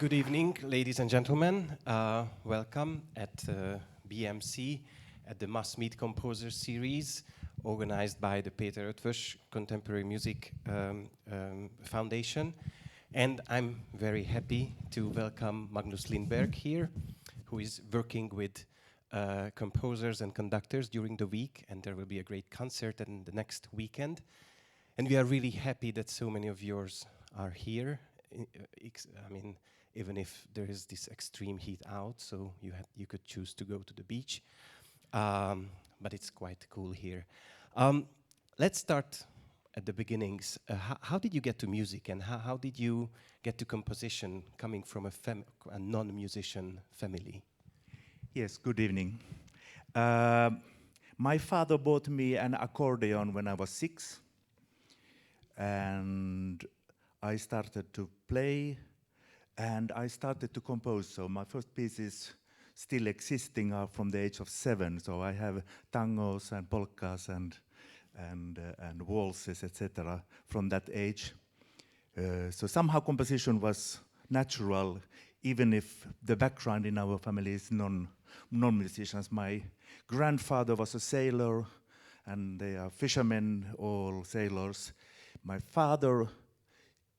Good evening, ladies and gentlemen. Welcome at BMC at the mustMEET Composer Series, organized by the Péter Szűcs Contemporary Music Foundation. And I'm very happy to welcome Magnus Lindberg here, who is working with composers and conductors during the week, and there will be a great concert in the next weekend. And we are really happy that so many of yours are here. I mean, even if there is this extreme heat out, so you could choose to go to the beach, but it's quite cool here. Let's start at the beginnings. How did you get to music, and how did you get to composition, coming from a non-musician family? Yes, good evening. My father bought me an accordion when I was 6, and I started to play, and I started to compose. So my first pieces still existing are from the age of 7. So I have tangos and polkas and waltzes, etc. from that age. So somehow composition was natural, even if the background in our family is non-musicians. My grandfather was a sailor, and they are fishermen, all sailors. My father,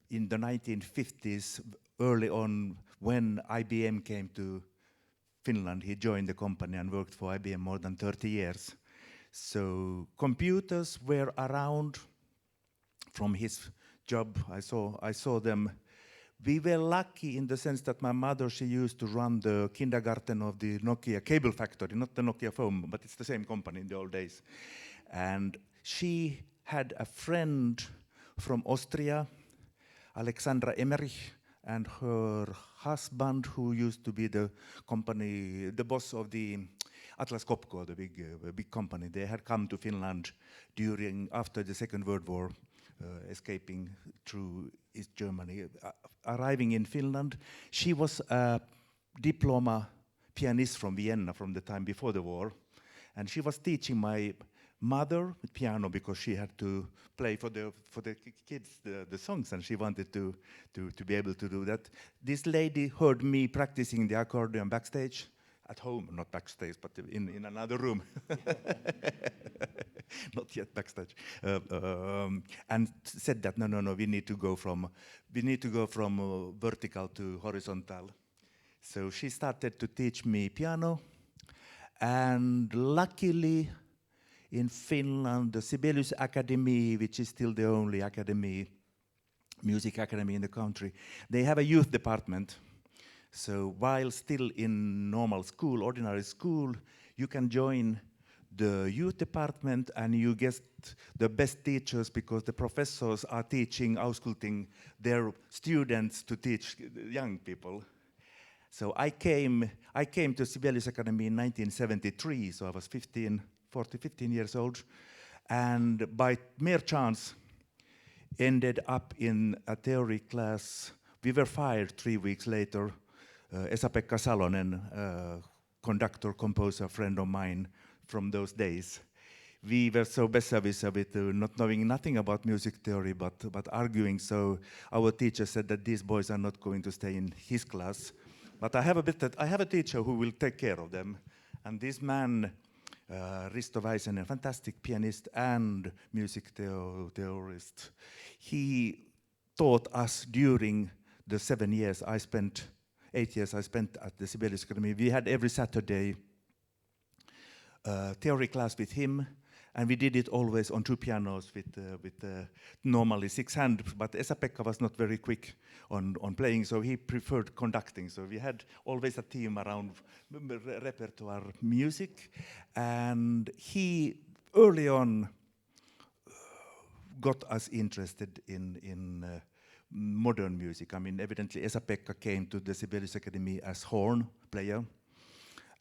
in the 1950s, early on, when IBM came to Finland, he joined the company and worked for IBM more than 30 years. So computers were around from his job. I saw them. We were lucky in the sense that my mother, she used to run the kindergarten of the Nokia cable factory, not the Nokia phone, but it's the same company in the old days. And she had a friend from Austria, Alexandra Emmerich, and her husband, who used to be the boss of the Atlas Copco, the big company. They had come to Finland after the Second World War, escaping through East Germany. Arriving in Finland, she was a diploma pianist from Vienna from the time before the war, and she was teaching my mother piano because she had to play for the kids the songs, and she wanted to be able to do that. This lady heard me practicing the accordion backstage at home, not backstage, but in another room. Not yet backstage, and said that no, we need to go from vertical to horizontal. So she started to teach me piano, and luckily, in Finland, the Sibelius Academy, which is still the only music academy in the country, they have a youth department. So while still in normal school, ordinary school, you can join the youth department and you get the best teachers because the professors are auskulting their students to teach young people. So I came to Sibelius Academy in 1973, so I was 15 years old, and by mere chance ended up in a theory class. We were fired 3 weeks later. Esa-Pekka Salonen, conductor, composer, friend of mine from those days. We were so besserwisser with not knowing nothing about music theory, but arguing. So our teacher said that these boys are not going to stay in his class. But I have a teacher who will take care of them. And this man, Risto Väisänen, a fantastic pianist and music theorist, he taught us during the 8 years I spent at the Sibelius Academy. We had every Saturday theory class with him, and we did it always on 2 pianos with normally 6 hands, but Esa-Pekka was not very quick on playing, so he preferred conducting. So we had always a team around repertoire music, and he early on got us interested in modern music. I mean, evidently Esa-Pekka came to the Sibelius Academy as horn player,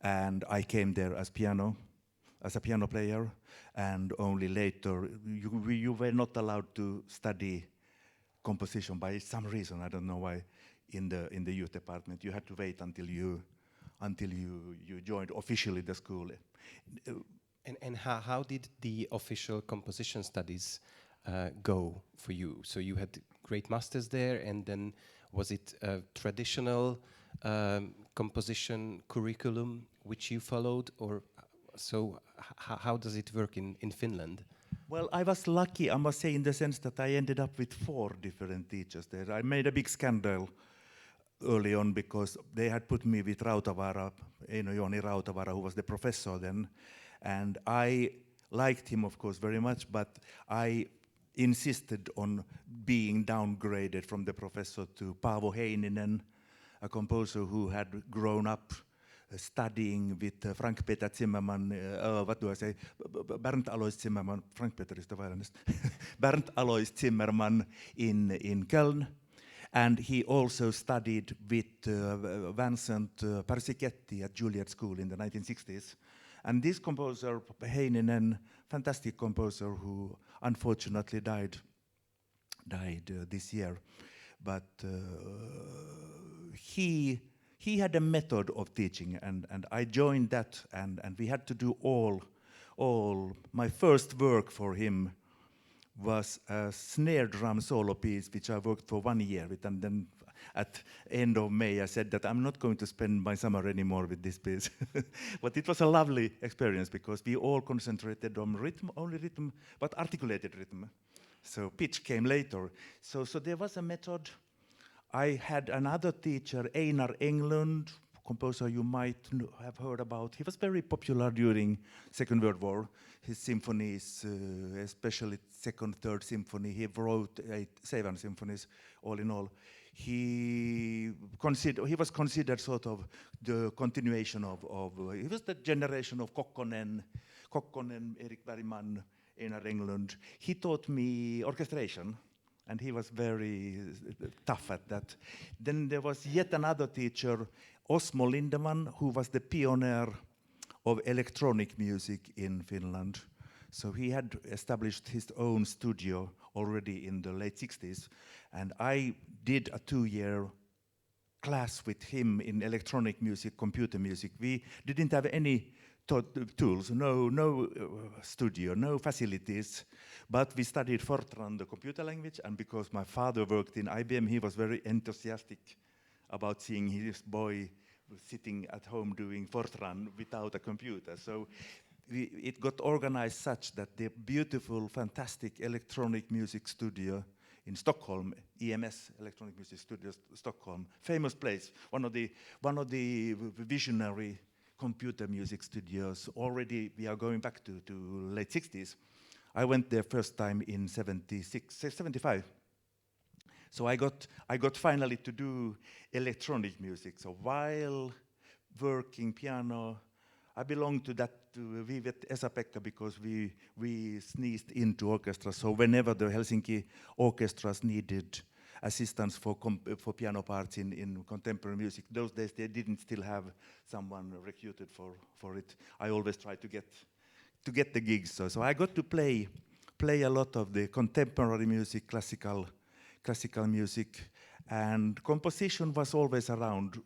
and I came there as a piano player, and only later you were not allowed to study composition by some reason. I don't know why. In the youth department, you had to wait until you joined officially the school. And how did the official composition studies go for you? So you had great masters there, and then Was it a traditional composition curriculum which you followed, or so how does it work in Finland? Well, I was lucky, I must say, in the sense that I ended up with 4 different teachers there. I made a big scandal early on because they had put me with Rautavaara, Juhani Rautavaara, who was the professor then. And I liked him, of course, very much, but I insisted on being downgraded from the professor to Paavo Heininen, a composer who had grown up studying with Frank-Peter Zimmermann, Bernd Alois Zimmermann, Frank-Peter is the violinist, Bernd Alois Zimmermann in Köln. And he also studied with Vincent Persichetti at Juilliard School in the 1960s. And this composer, Heininen, fantastic composer who unfortunately died this year. But he had a method of teaching, and I joined that, and we had to do all. My first work for him was a snare drum solo piece, which I worked for 1 year with, and then at end of May I said that I'm not going to spend my summer anymore with this piece. But it was a lovely experience because we all concentrated on rhythm, only rhythm, but articulated rhythm. So pitch came later. So there was a method. I had another teacher, Einar Englund, composer you might have heard about. He was very popular during Second World War. His symphonies, especially Second, Third Symphony, he wrote 7 symphonies, all in all. He was considered sort of the continuation of he was the generation of Kokkonen, Erik Bergman, Einar Englund. He taught me orchestration, and he was very tough at that. Then there was yet another teacher, Osmo Lindeman, who was the pioneer of electronic music in Finland. So he had established his own studio already in the late 60s. And I did a 2-year class with him in electronic music, computer music. We didn't have any tools, no studio, no facilities. But we studied Fortran, the computer language. And because my father worked in IBM, he was very enthusiastic about seeing his boy sitting at home doing Fortran without a computer. So it got organized such that the beautiful, fantastic electronic music studio in Stockholm, EMS, Electronic Music Studios, Stockholm, famous place, one of the visionary computer music studios. Already we are going back to late 60s. I went there first time in 75. So I got finally to do electronic music. So while working piano, I belonged to Vivet Esa-Pekka because we sneezed into orchestra. So whenever the Helsinki orchestras needed assistance for piano parts in contemporary music, those days they didn't still have someone recruited for it. I always tried to get the gigs. So I got to play a lot of the contemporary music, classical music, and composition was always around.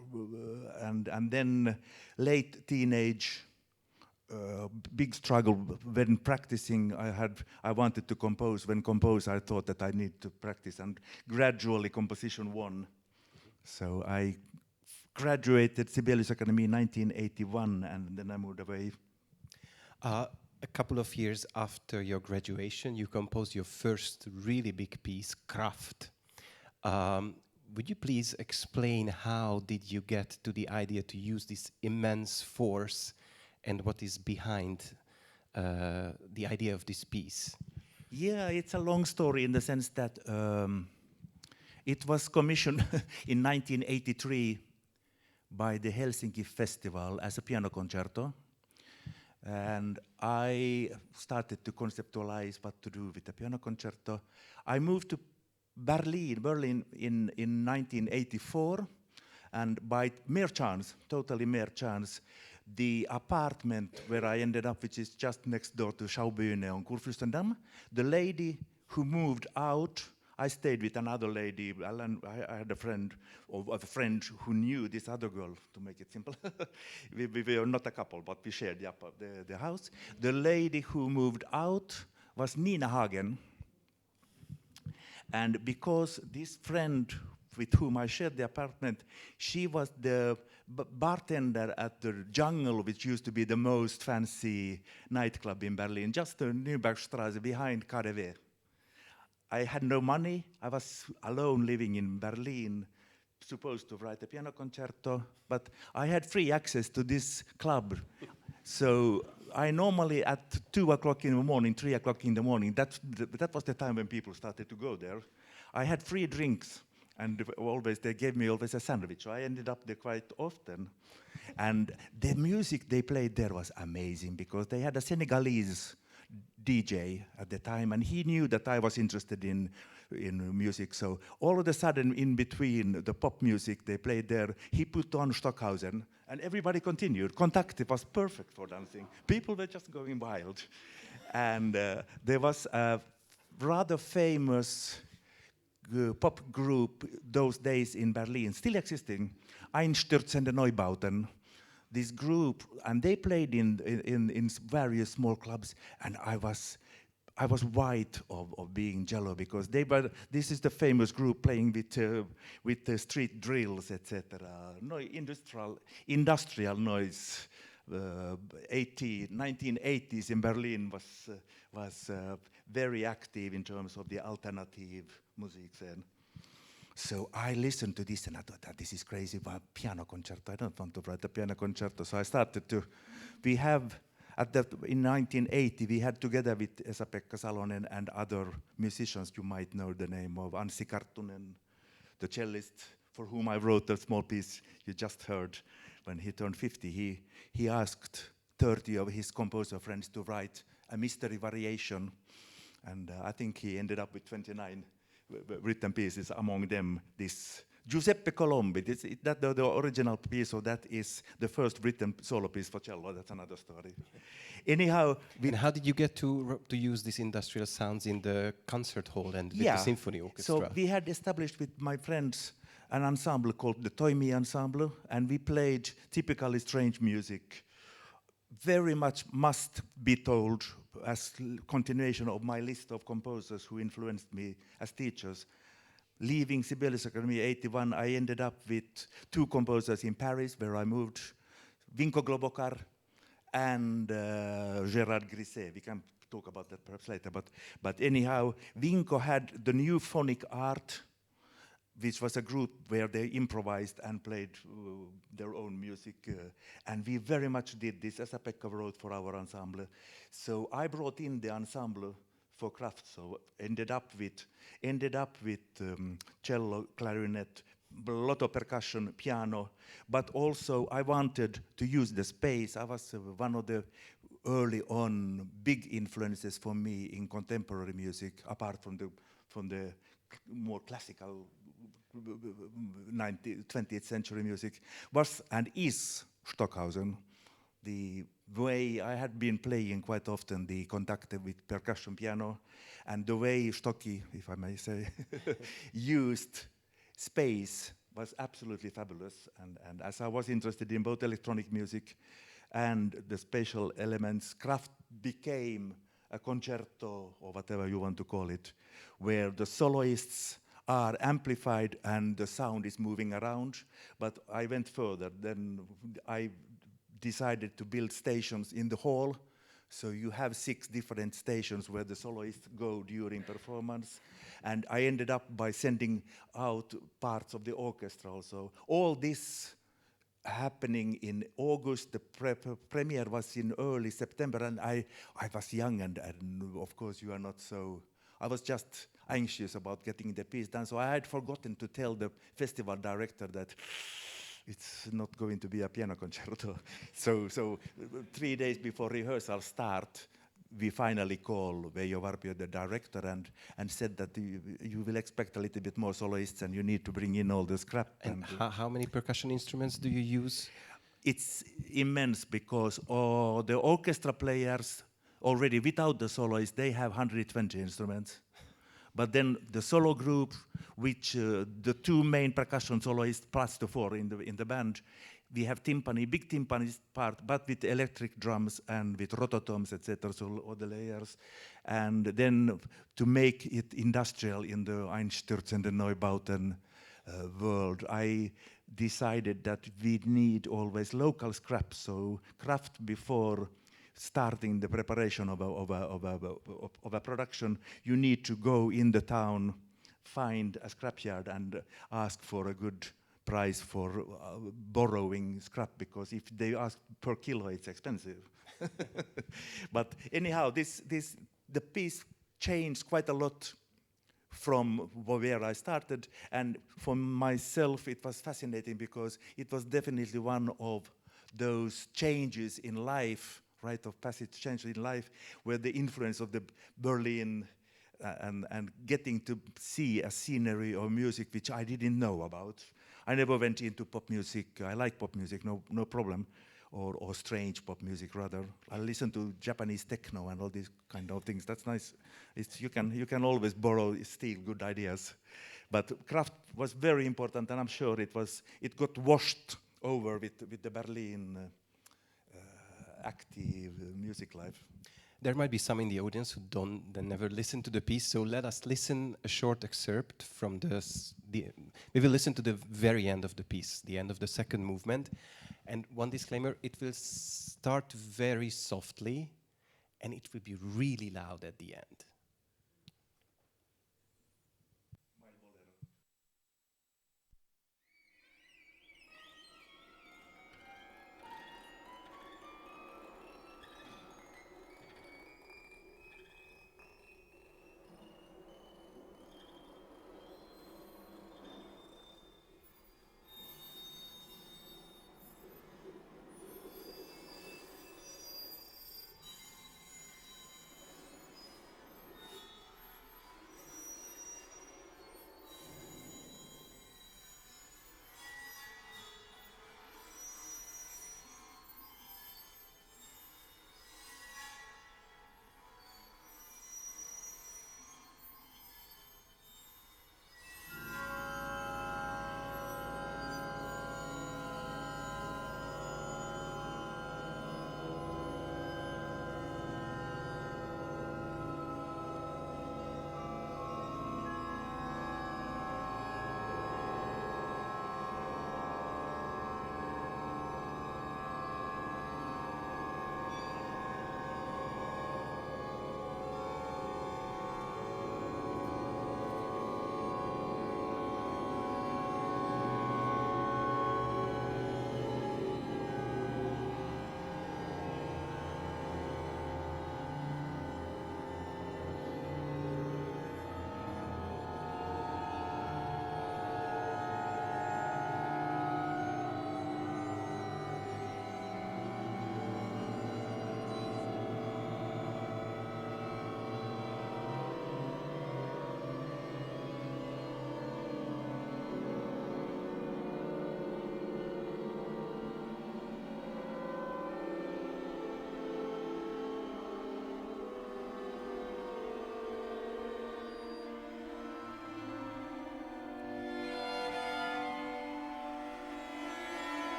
And then late teenage, big struggle when practicing. I wanted to compose. When compose, I thought that I need to practice, and gradually composition won. So I graduated Sibelius Academy in 1981, and then I moved away. A couple of years after your graduation, you composed your first really big piece, Kraft. Would you please explain how did you get to the idea to use this immense force, and what is behind the idea of this piece? Yeah, it's a long story in the sense that it was commissioned in 1983 by the Helsinki Festival as a piano concerto. And I started to conceptualize what to do with the piano concerto. I moved to Berlin in 1984, and by mere chance, totally mere chance, the apartment where I ended up, which is just next door to Schaubühne on Kurfürstendamm, the lady who moved out, I stayed with another lady. I had a friend who knew this other girl, to make it simple. we were not a couple, but we shared the house. The lady who moved out was Nina Hagen. And because this friend with whom I shared the apartment, she was the bartender at the Jungle, which used to be the most fancy nightclub in Berlin, just the Nürnbergstraße behind KaDeWe. I had no money. I was alone living in Berlin, supposed to write a piano concerto, but I had free access to this club. So I normally at 2 o'clock in the morning, 3 o'clock in the morning, that was the time when people started to go there. I had free drinks, and they gave me always a sandwich. So I ended up there quite often. And the music they played there was amazing, because they had a Senegalese DJ at the time, and he knew that I was interested in music. So all of a sudden, in between the pop music they played there, he put on Stockhausen, and everybody continued. Contact was perfect for dancing. People were just going wild. And there was a rather famous pop group those days in Berlin, still existing, Einstürzende Neubauten. This group, and they played in various small clubs, and I was white of being jello, because this is the famous group playing with the street drills, etc. No, industrial noise. 1980s in Berlin was very active in terms of the alternative music then. So I listened to this and I thought that this is crazy, but piano concerto, I don't want to write a piano concerto. So I started to, in 1980, we had together with Esa-Pekka Salonen and other musicians, you might know the name of Anssi Karttunen, the cellist, for whom I wrote a small piece you just heard. When he turned 50, he asked 30 of his composer friends to write a mystery variation. And I think he ended up with 29 written pieces, among them this Giuseppe Colombi. The original piece of that is the first written solo piece for cello. That's another story. Anyhow, and how did you get to use these industrial sounds in the concert hall and with the symphony orchestra? So we had established with my friends an ensemble called the Toimi Ensemble, and we played typically strange music. Very much must be told as continuation of my list of composers who influenced me as teachers. Leaving Sibelius Academy 81, I ended up with 2 composers in Paris, where I moved, Vinko Globokar and Gérard Grisset. We can talk about that perhaps later, but anyhow, Vinko had the New Phonic Art, which was a group where they improvised and played their own music. And we very much did this, as Pekka wrote for our ensemble. So I brought in the ensemble for Kraft, so ended up with cello, clarinet, a lot of percussion, piano, but also I wanted to use the space. I was one of the early on big influences for me in contemporary music, apart from the more classical 20th century music, was and is Stockhausen. The way I had been playing quite often the conductor with percussion piano, and the way Stocki, if I may say, used space was absolutely fabulous. And as I was interested in both electronic music and the spatial elements, Kraft became a concerto, or whatever you want to call it, where the soloists are amplified and the sound is moving around. But I went further. Then I decided to build stations in the hall. So you have 6 different stations where the soloists go during performance. And I ended up by sending out parts of the orchestra also. All this happening in August. The premiere was in early September, and I was young, and of course you are not so. I was just anxious about getting the piece done, so I had forgotten to tell the festival director that it's not going to be a piano concerto. So 3 days before rehearsal start, we finally called Veijo Varpio, the director, and said that you will expect a little bit more soloists and you need to bring in all the scrap. And how many percussion instruments do you use? It's immense, because the orchestra players, already without the soloists, they have 120 instruments. But then the solo group, which the 2 main percussion soloists plus the 4 in the band, we have timpani, big timpani part, but with electric drums and with rototoms, etc., so all the layers. And then to make it industrial in the Einstürzende Neubauten, world, I decided that we need always local scrap. So craft before starting the preparation of a production, you need to go in the town, find a scrapyard and ask for a good price for borrowing scrap, because if they ask per kilo, it's expensive. But anyhow, the piece changed quite a lot from where I started, and for myself it was fascinating because it was definitely one of those changes in life, rite of passage changes in life, where the influence of the Berlin and getting to see a scenery or music which I didn't know about. I never went into pop music. I like pop music, no problem, or strange pop music rather. I listen to Japanese techno and all these kind of things. That's nice. You can always steal good ideas. But craft was very important, and I'm sure it got washed over with the Berlin active music life. There might be some in the audience who never listen to the piece, so let us listen a short excerpt from we will listen to the very end of the piece, the end of the second movement. And one disclaimer, it will start very softly and it will be really loud at the end.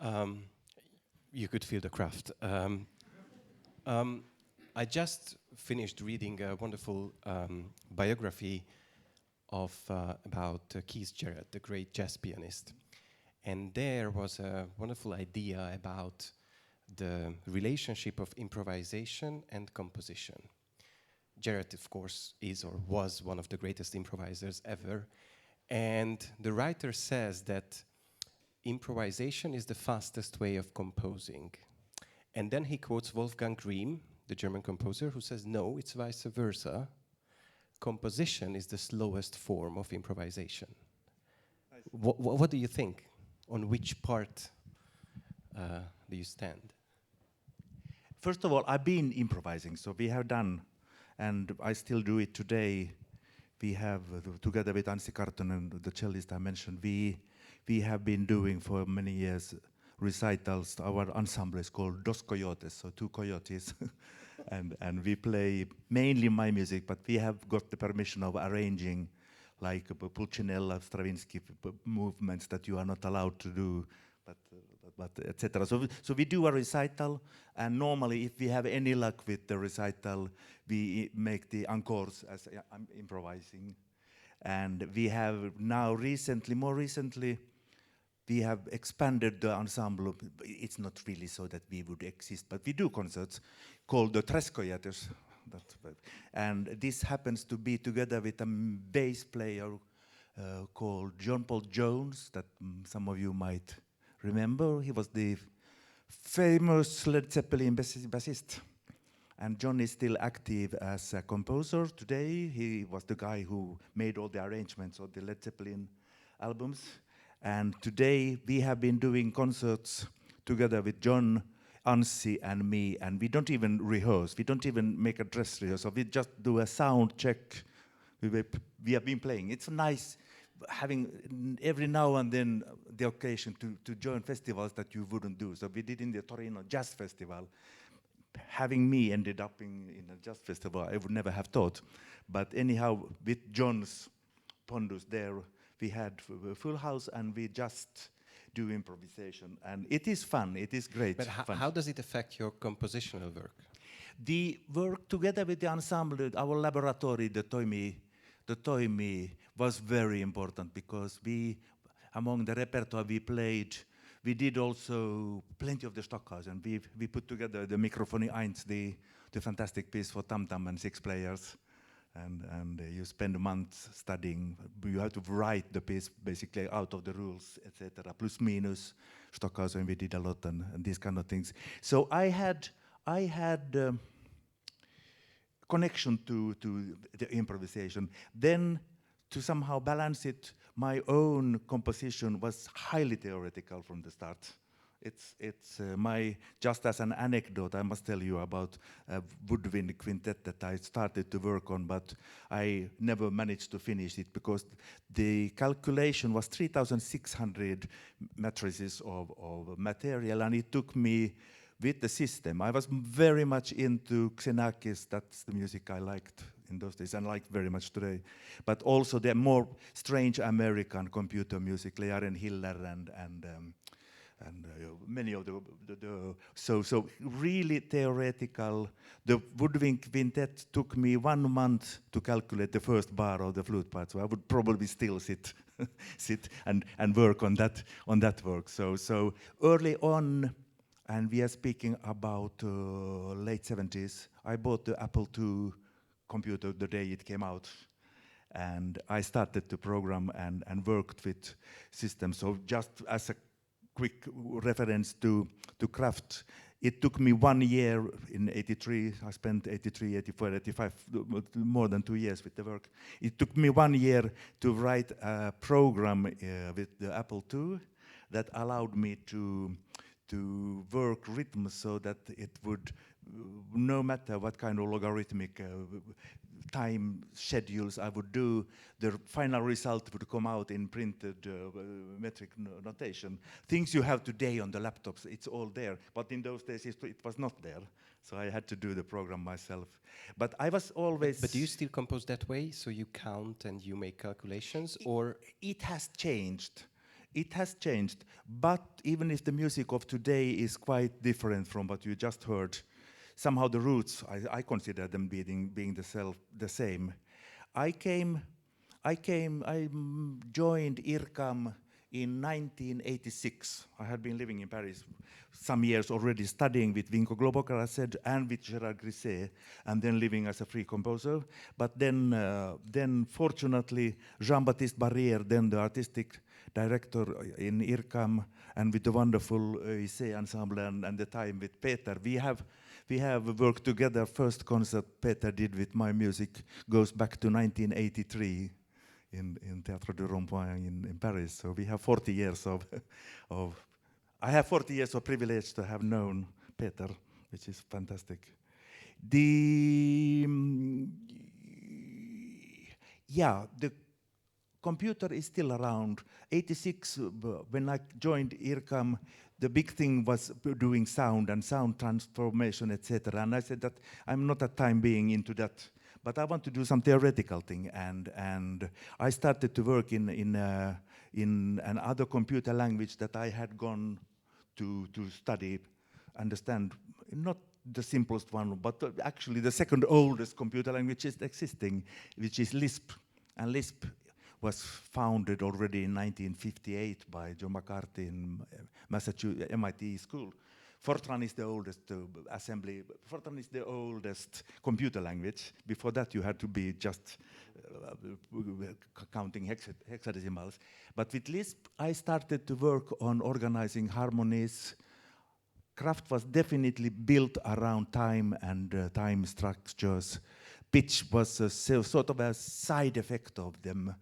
Um, you could feel the craft. I just finished reading a wonderful biography of about Keith Jarrett, the great jazz pianist. And there was a wonderful idea about the relationship of improvisation and composition. Jarrett, of course, is or was one of the greatest improvisers ever. And the writer says that improvisation is the fastest way of composing. And then he quotes Wolfgang Grimm, the German composer, who says, no, it's vice versa. Composition is the slowest form of improvisation. What do you think? On which part do you stand? First of all, I've been improvising, so we have done, and I still do it today. We have, together with Anssi Kartonen, the cellist I mentioned, we have been doing for many years recitals. Our ensemble is called Dos Coyotes, so two coyotes. and we play mainly my music, but we have got the permission of arranging like Pulcinella, Stravinsky movements that you are not allowed to do, but etc. So we do a recital, and normally if we have any luck with the recital, we make the encores as I'm improvising. And we have now more recently, we have expanded the ensemble. It's not really so that we would exist, but we do concerts called the Tres Coyotes. And this happens to be together with a bass player called John Paul Jones, that some of you might remember. He was the famous Led Zeppelin bassist. And John is still active as a composer today. He was the guy who made all the arrangements of the Led Zeppelin albums. And today we have been doing concerts together with John, Anssi and me, and we don't even rehearse. We don't even make a dress rehearsal. We just do a sound check. We have been playing. It's nice having every now and then the occasion to join festivals that you wouldn't do. So we did in the Torino Jazz Festival. Having me ended up in a jazz festival, I would never have thought. But anyhow, with John's pondus there, we had a full house and we just do improvisation. And it is fun, it is great. But how does it affect your compositional work? The work together with the ensemble, our laboratory, the Toimi was very important because among the repertoire we played, we did also plenty of the Stockhausen. We put together the Microphony 1, the fantastic piece for tam-tam and 6 players. And you spend months studying. You have to write the piece basically out of the rules, etc. Plus minus, Stockhausen we did a lot and these kind of things. So I had connection to the improvisation. Then to somehow balance it, my own composition was highly theoretical from the start. It's just as an anecdote, I must tell you about a woodwind quintet that I started to work on, but I never managed to finish it because the calculation was 3,600 matrices of material, and it took me with the system. I was very much into Xenakis, that's the music I liked in those days and like very much today, but also the more strange American computer music, Learen Hiller and many of so really theoretical. The woodwind quintet took me 1 month to calculate the first bar of the flute part, so I would probably still sit and work on that work. So early on, and we are speaking about late 70s, I bought the Apple II computer the day it came out. And I started to program and worked with systems. So just as a quick reference to craft, it took me 1 year in 83. I spent 83, 84, 85, more than 2 years with the work. It took me 1 year to write a program with the Apple II that allowed me to work rhythms so that it would, no matter what kind of logarithmic time schedules I would do, the final result would come out in printed metric notation. Things you have today on the laptops, it's all there. But in those days, it was not there. So I had to do the program myself. But I was always... But do you still compose that way? So you count and you make calculations? Or it has changed. It has changed, but even if the music of today is quite different from what you just heard, somehow the roots, I consider them being the same. I joined IRCAM in 1986. I had been living in Paris some years already, studying with Vinko Globokar, I said, and with Gérard Griset, and then living as a free composer. But then fortunately, Jean-Baptiste Barrière, then the artistic director in IRCAM, and with the wonderful Issei ensemble and the time with Peter, we have worked together. First concert Peter did with my music goes back to 1983 in Théâtre du Rond-Point in Paris. So we have 40 years of I have 40 years of privilege to have known Peter, which is fantastic. The computer is still around. 86, when I joined IRCAM, the big thing was doing sound and sound transformation, etc. And I said that I'm not at time being into that, but I want to do some theoretical thing. And I started to work in another computer language that I had gone to study, understand, not the simplest one, but actually the second oldest computer language is existing, which is Lisp. And Lisp was founded already in 1958 by Joe McCarthy in Massachusetts MIT school. Fortran is the oldest Fortran is the oldest computer language. Before that, you had to be just counting hexadecimals. But with Lisp, I started to work on organizing harmonies. Craft was definitely built around time and time structures. Pitch was sort of a side effect of them.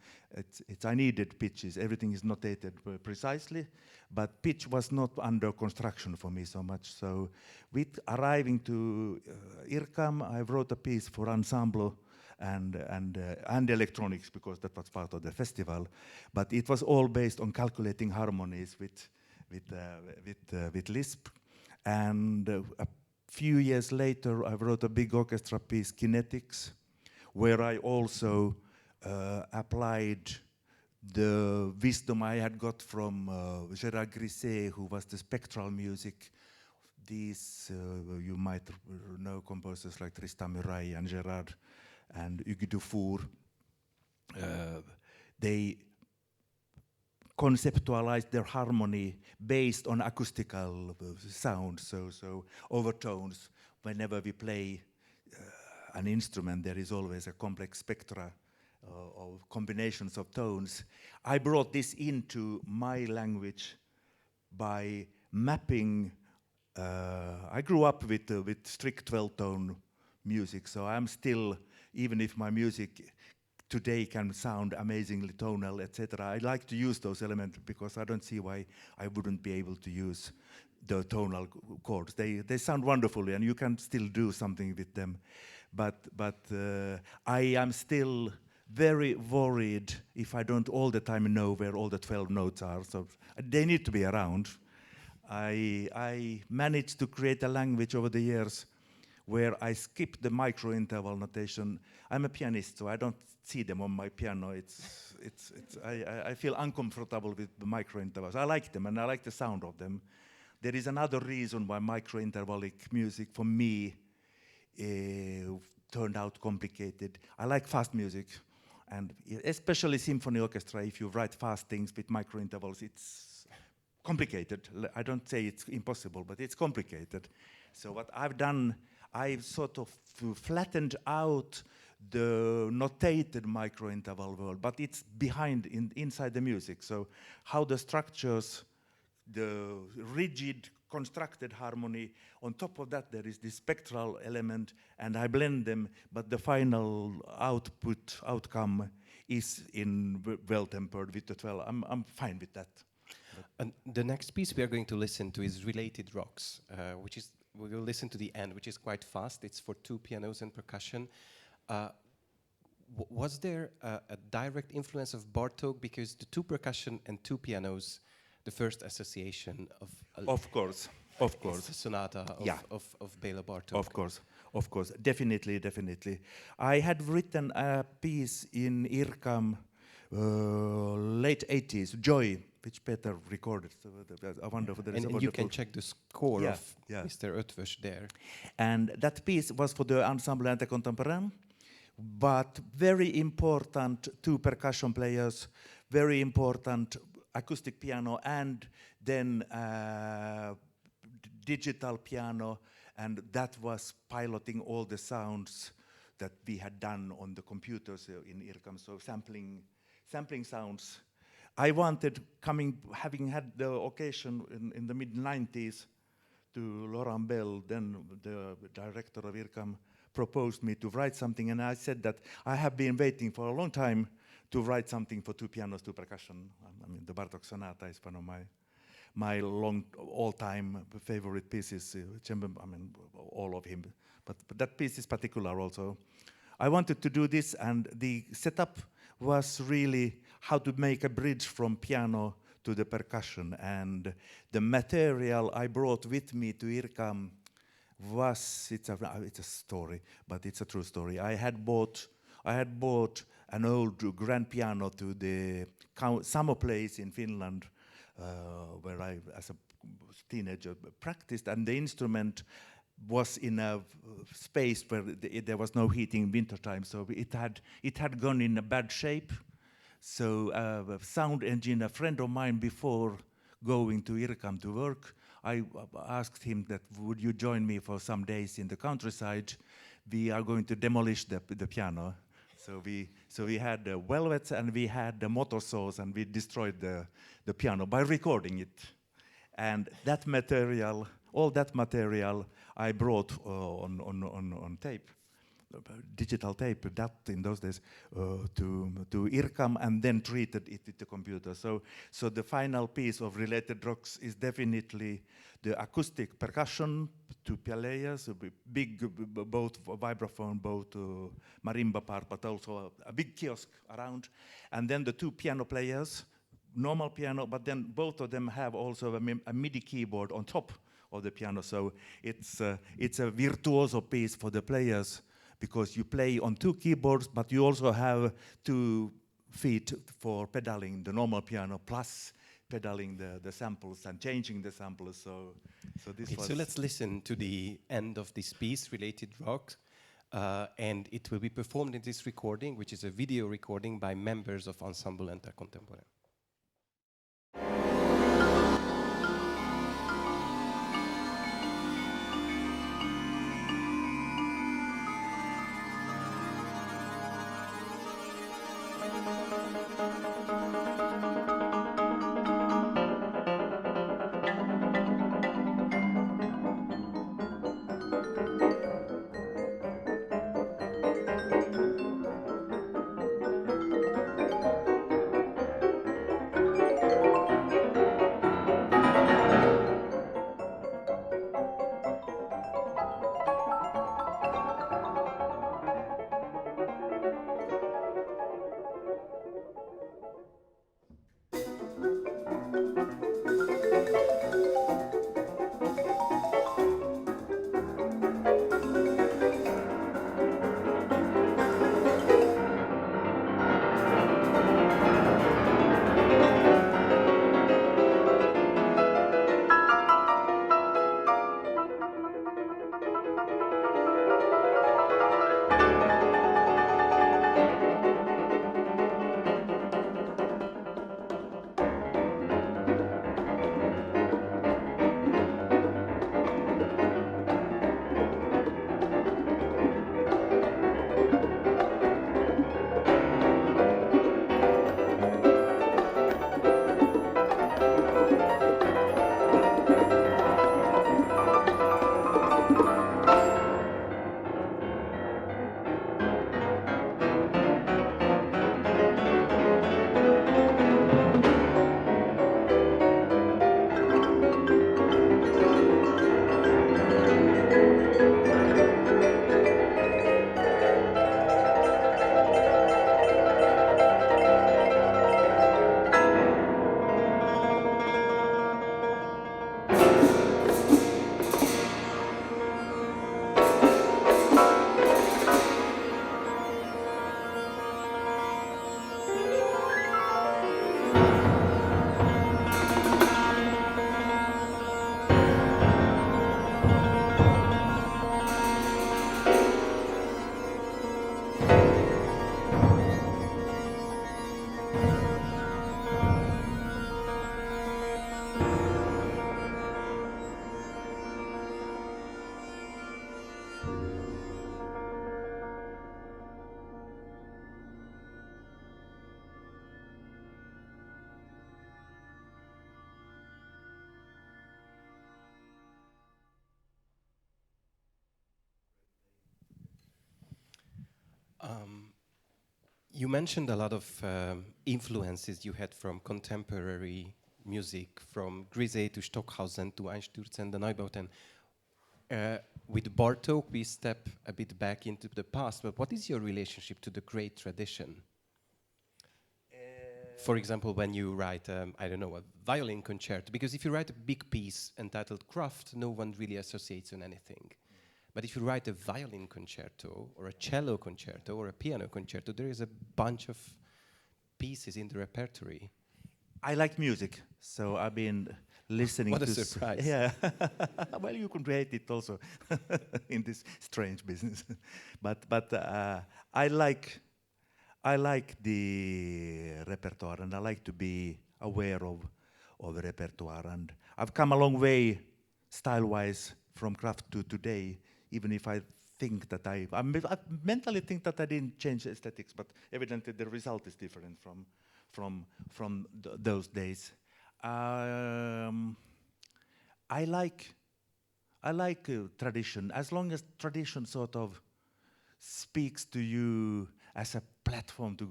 I needed pitches. Everything is notated precisely, but pitch was not under construction for me so much. So with arriving to IRCAM, I wrote a piece for ensemble and electronics, because that was part of the festival. But it was all based on calculating harmonies with Lisp. And a few years later, I wrote a big orchestra piece, Kinetics, where I also applied the wisdom I had got from Gérard Griset, who was the spectral music. These, you might know composers like Tristan Murail and Gérard and Hugues Dufour. They conceptualized their harmony based on acoustical sound, so overtones. Whenever we play an instrument, there is always a complex spectra of combinations of tones. I brought this into my language by mapping. I grew up with strict 12-tone music, so I'm still, even if my music today can sound amazingly tonal, etc. I like to use those elements because I don't see why I wouldn't be able to use the tonal chords. They sound wonderfully, and you can still do something with them. But I am still very worried if I don't all the time know where all the 12 notes are. So they need to be around. I managed to create a language over the years where I skip the micro-interval notation. I'm a pianist, so I don't see them on my piano. I feel uncomfortable with the micro-intervals. I like them, and I like the sound of them. There is another reason why micro-intervallic music, for me, turned out complicated. I like fast music, and especially symphony orchestra. If you write fast things with micro-intervals, it's complicated. I don't say it's impossible, but it's complicated. So what I've done, I've sort of flattened out the notated micro-interval world, but it's inside the music. So how the structures, the rigid constructed harmony, on top of that there is this spectral element, and I blend them, but the final outcome is well-tempered with the 12. I'm fine with that. And the next piece we are going to listen to is Related Rocks, we will listen to the end, which is quite fast. It's for 2 pianos and percussion. Was there a direct influence of Bartók? Because the 2 percussion and 2 pianos, the first association of course, is the sonata of Béla Bartók. Of course, definitely. I had written a piece in IRCAM, late 80s, Joy, which Peter recorded. So I wonder if there is a and you can check the score of Mr. Ötvös there. And that piece was for the Ensemble Intercontemporain, but very important two percussion players, very important acoustic piano, and then digital piano, and that was piloting all the sounds that we had done on the computers in IRCAM, so sampling sounds. I wanted, having had the occasion in the mid-90s to Laurent Bell, then the director of IRCAM, proposed me to write something, and I said that I have been waiting for a long time to write something for two pianos, two percussion. I mean, the Bartók Sonata is one of my long, all-time favorite pieces. I mean, all of him, but that piece is particular also. I wanted to do this, and the setup was really how to make a bridge from piano to the percussion, and the material I brought with me to IRCAM was, it's a story, but it's a true story. I had bought an old grand piano to the summer place in Finland, where I, as a teenager, practiced, and the instrument was in a space where there was no heating in wintertime, so it had gone in a bad shape. So a sound engineer, a friend of mine, before going to IRCAM to work, I asked him that, would you join me for some days in the countryside? We are going to demolish the piano. So we had the velvets and we had the motor saws, and we destroyed the piano by recording it. And that material, all that material, I brought on tape, digital tape, that in those days, to IRCAM, and then treated it with the computer. So the final piece of Related Rocks is definitely the acoustic percussion, two players, big, both vibraphone, both marimba part, but also a big kiosk around, and then the two piano players, normal piano, but then both of them have also a MIDI keyboard on top of the piano. So it's a virtuoso piece for the players, because you play on two keyboards, but you also have 2 feet for pedaling the normal piano, plus pedaling the samples and changing the samples. So this was. So let's listen to the end of this piece, Related Rocks, and it will be performed in this recording, which is a video recording by members of Ensemble Intercontemporain. You mentioned a lot of influences you had from contemporary music, from Grisey to Stockhausen to Einstürzen, the Neubauten. With Bartók, we step a bit back into the past, but what is your relationship to the great tradition? For example, when you write, I don't know, a violin concerto, because if you write a big piece entitled Kraft, no one really associates on anything. But if you write a violin concerto, or a cello concerto, or a piano concerto, there is a bunch of pieces in the repertory. I like music, so I've been listening what to... a surprise. Yeah. Well, you can create it also in this strange business. but I like the repertoire, and I like to be aware of the repertoire. And I've come a long way, style-wise, from Kraft to today, even if I think that I mentally think that I didn't change aesthetics, but evidently the result is different from those days. I like tradition, as long as tradition sort of speaks to you as a platform to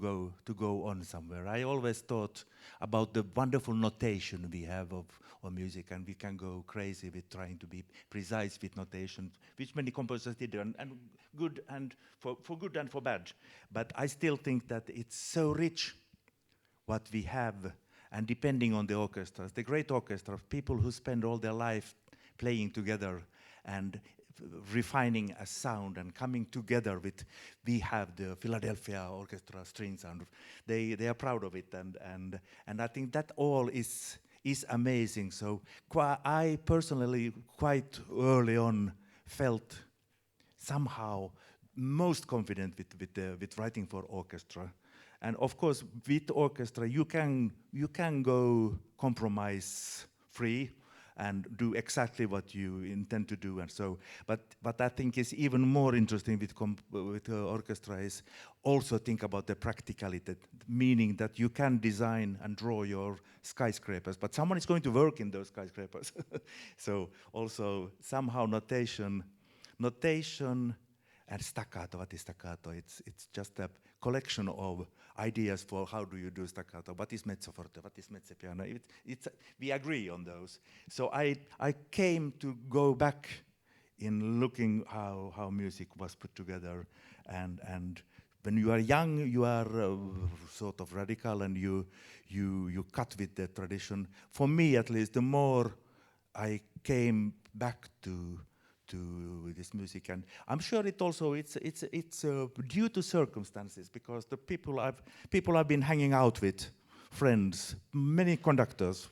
go on somewhere. I always thought about the wonderful notation we have of music, and we can go crazy with trying to be precise with notation, which many composers did, and good, and for good and for bad. But I still think that it's so rich what we have, and depending on the orchestras, the great orchestra of people who spend all their life playing together and refining a sound and coming together with, we have the Philadelphia Orchestra string sound. They are proud of it, and I think that all is amazing. So I personally quite early on felt somehow most confident with writing for orchestra. And of course, with orchestra, you can go compromise free and do exactly what you intend to do, and so. But I think it's even more interesting with orchestra is also think about the practicality, meaning that you can design and draw your skyscrapers, but someone is going to work in those skyscrapers. So also somehow notation and staccato. What is staccato? It's just a collection of ideas for how do you do staccato. What is mezzo forte? What is mezzo piano? We agree on those. So I came to go back in looking how music was put together, and when you are young, you are sort of radical, and you cut with the tradition. For me, at least, the more I came back to this music, and I'm sure it also it's due to circumstances, because the people I've been hanging out with, friends, many conductors.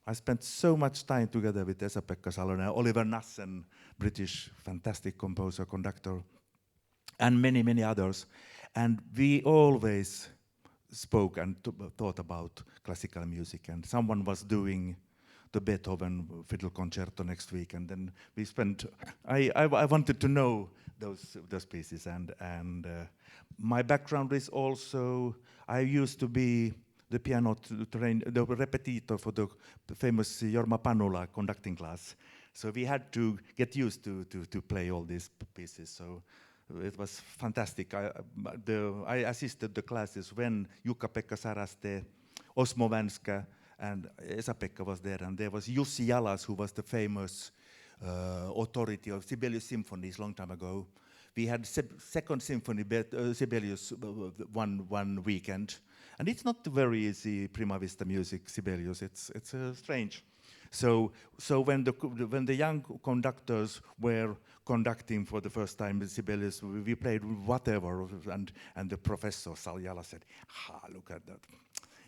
I spent so much time together with Esa-Pekka Salonen, Oliver Nassen, British fantastic composer, conductor, and many others, and we always spoke and thought about classical music, and someone was doing the Beethoven fiddle concerto next week, and then we spent. I wanted to know those pieces, and my background is also I used to be the piano the repetitor for the famous Jorma Panula conducting class, so we had to get used to play all these pieces. So it was fantastic. I assisted the classes when Jukka-Pekka Saraste, Osmo Vänskä, and Esa-Pekka was there, and there was Jussi Jalas, who was the famous authority of Sibelius symphonies long time ago. We had second symphony, Sibelius, one weekend, and it's not very easy Prima Vista music, Sibelius. It's strange. So when the young conductors were conducting for the first time Sibelius, we played whatever, and the professor Saljala said, look at that.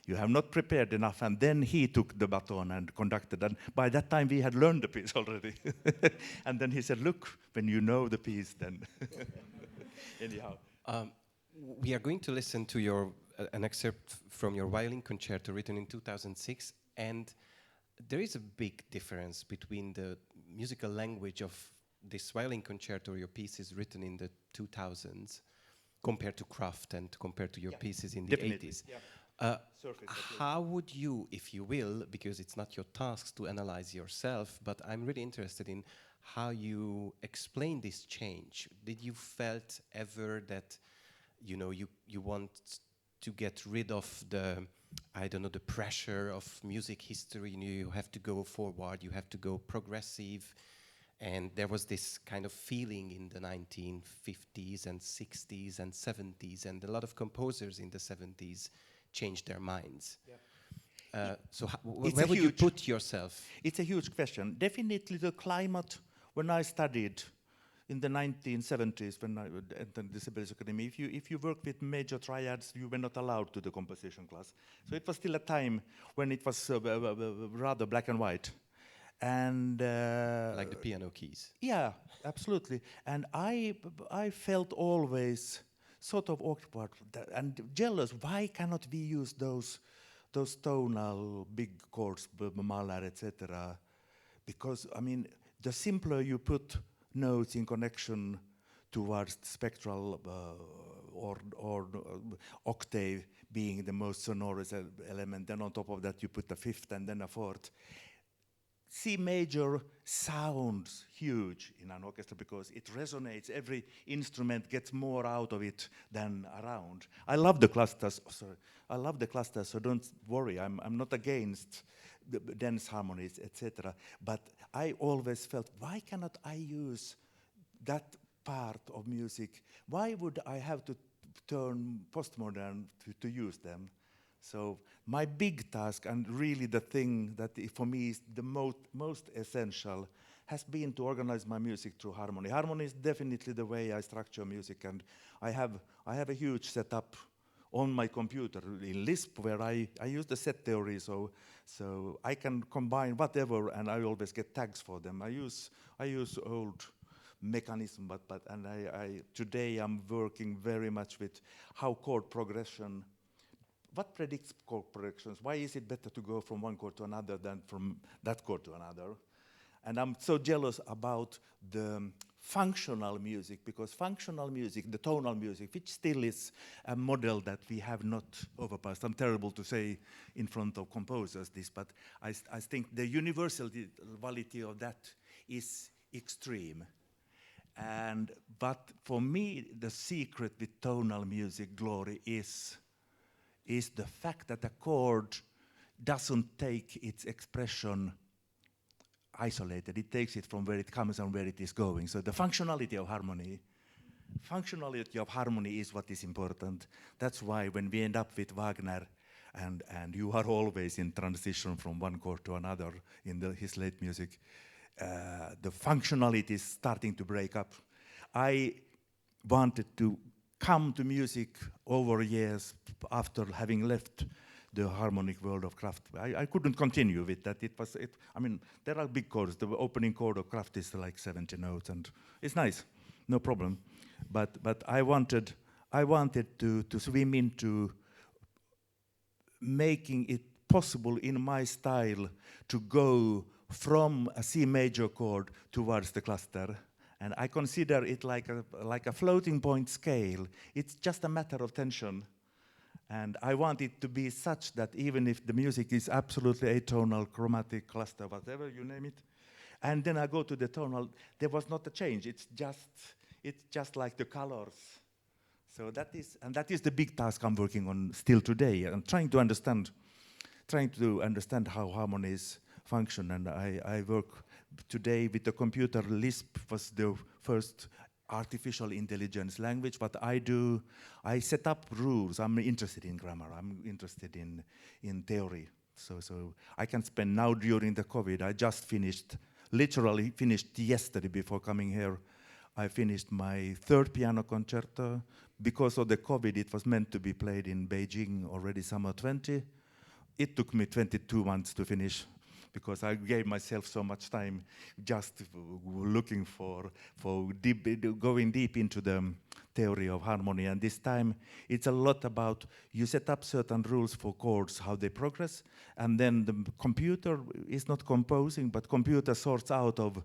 You have not prepared enough, and then he took the baton and conducted, and by that time we had learned the piece already. And then he said, look, when you know the piece, then... Anyhow. We are going to listen to an excerpt from your violin concerto written in 2006, and there is a big difference between the musical language of this violin concerto, your pieces written in the 2000s, compared to Kraft and compared to your pieces in the 80s. Yeah. How would you, if you will, because it's not your task to analyze yourself, but I'm really interested in how you explain this change. Did you felt ever that you know, you want to get rid of the, I don't know, the pressure of music history. You have to go forward, you have to go progressive. And there was this kind of feeling in the 1950s and 60s and 70s, and a lot of composers in the 70s changed their minds. Yeah. So where would you put yourself? It's a huge question. Definitely the climate, when I studied in the 1970s, when I entered the Sibelius Academy, if you worked with major triads, you were not allowed to the composition class. So it was still a time when it was rather black and white. And like the piano keys. Yeah, absolutely. And I felt always sort of awkward and jealous. Why cannot we use those tonal big chords, Mahler, etc.? Because I mean, the simpler you put notes in connection towards the spectral or octave being the most sonorous element, then on top of that you put a fifth and then a fourth. C major sounds huge in an orchestra because it resonates. Every instrument gets more out of it than around. I love the clusters. Oh, sorry, I love the clusters. So don't worry. I'm not against the dense harmonies, etc. But I always felt, why cannot I use that part of music? Why would I have to turn postmodern to use them? So my big task, and really the thing that for me is the most essential, has been to organize my music through harmony. Harmony is definitely the way I structure music, and I have a huge setup on my computer in Lisp where I use the set theory, so I can combine whatever, and I always get tags for them. I use old mechanism, but today I'm working very much with how chord progression. What predicts chord progressions? Why is it better to go from one chord to another than from that chord to another? And I'm so jealous about the functional music, because functional music, the tonal music, which still is a model that we have not overpassed. I'm terrible to say in front of composers this, but I think the universality of that is extreme. But for me, the secret with tonal music glory is the fact that a chord doesn't take its expression isolated. It takes it from where it comes and where it is going. So the functionality of harmony is what is important. That's why when we end up with Wagner, and you are always in transition from one chord to another in his late music, the functionality is starting to break up. I wanted to come to music over years after having left the harmonic world of Kraft. I couldn't continue with that. I mean, there are big chords. The opening chord of Kraft is like 70 notes, and it's nice, no problem. But I wanted to swim into making it possible in my style to go from a C major chord towards the cluster. And I consider it like a floating point scale. It's just a matter of tension. And I want it to be such that even if the music is absolutely atonal, chromatic, cluster, whatever you name it, and then I go to the tonal, there was not a change. It's just like the colors. So that is the big task I'm working on still today. I'm trying to understand how harmonies function, and I work today with the computer. Lisp was the first artificial intelligence language. What I do, I set up rules. I'm interested in grammar. I'm interested in theory. So I can spend now during the COVID. I just literally finished yesterday before coming here. I finished my third piano concerto. Because of the COVID, it was meant to be played in Beijing already summer 20. It took me 22 months to finish, because I gave myself so much time just looking for going deep into the theory of harmony. And this time it's a lot about, you set up certain rules for chords, how they progress, and then the computer is not composing, but computer sorts out of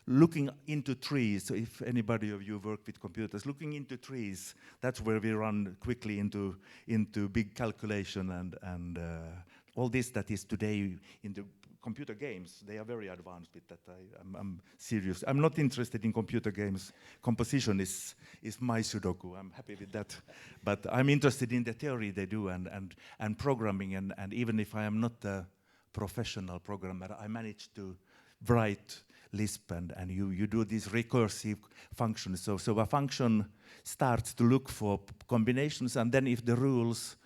looking into trees. So if anybody of you work with computers, looking into trees, that's where we run quickly into big calculation and all this that is today in the computer games, they are very advanced with that. I'm serious. I'm not interested in computer games. Composition is my Sudoku. I'm happy with that. But I'm interested in the theory they do and programming. And even if I am not a professional programmer, I managed to write Lisp and you do these recursive functions. So a function starts to look for combinations, and then if the rules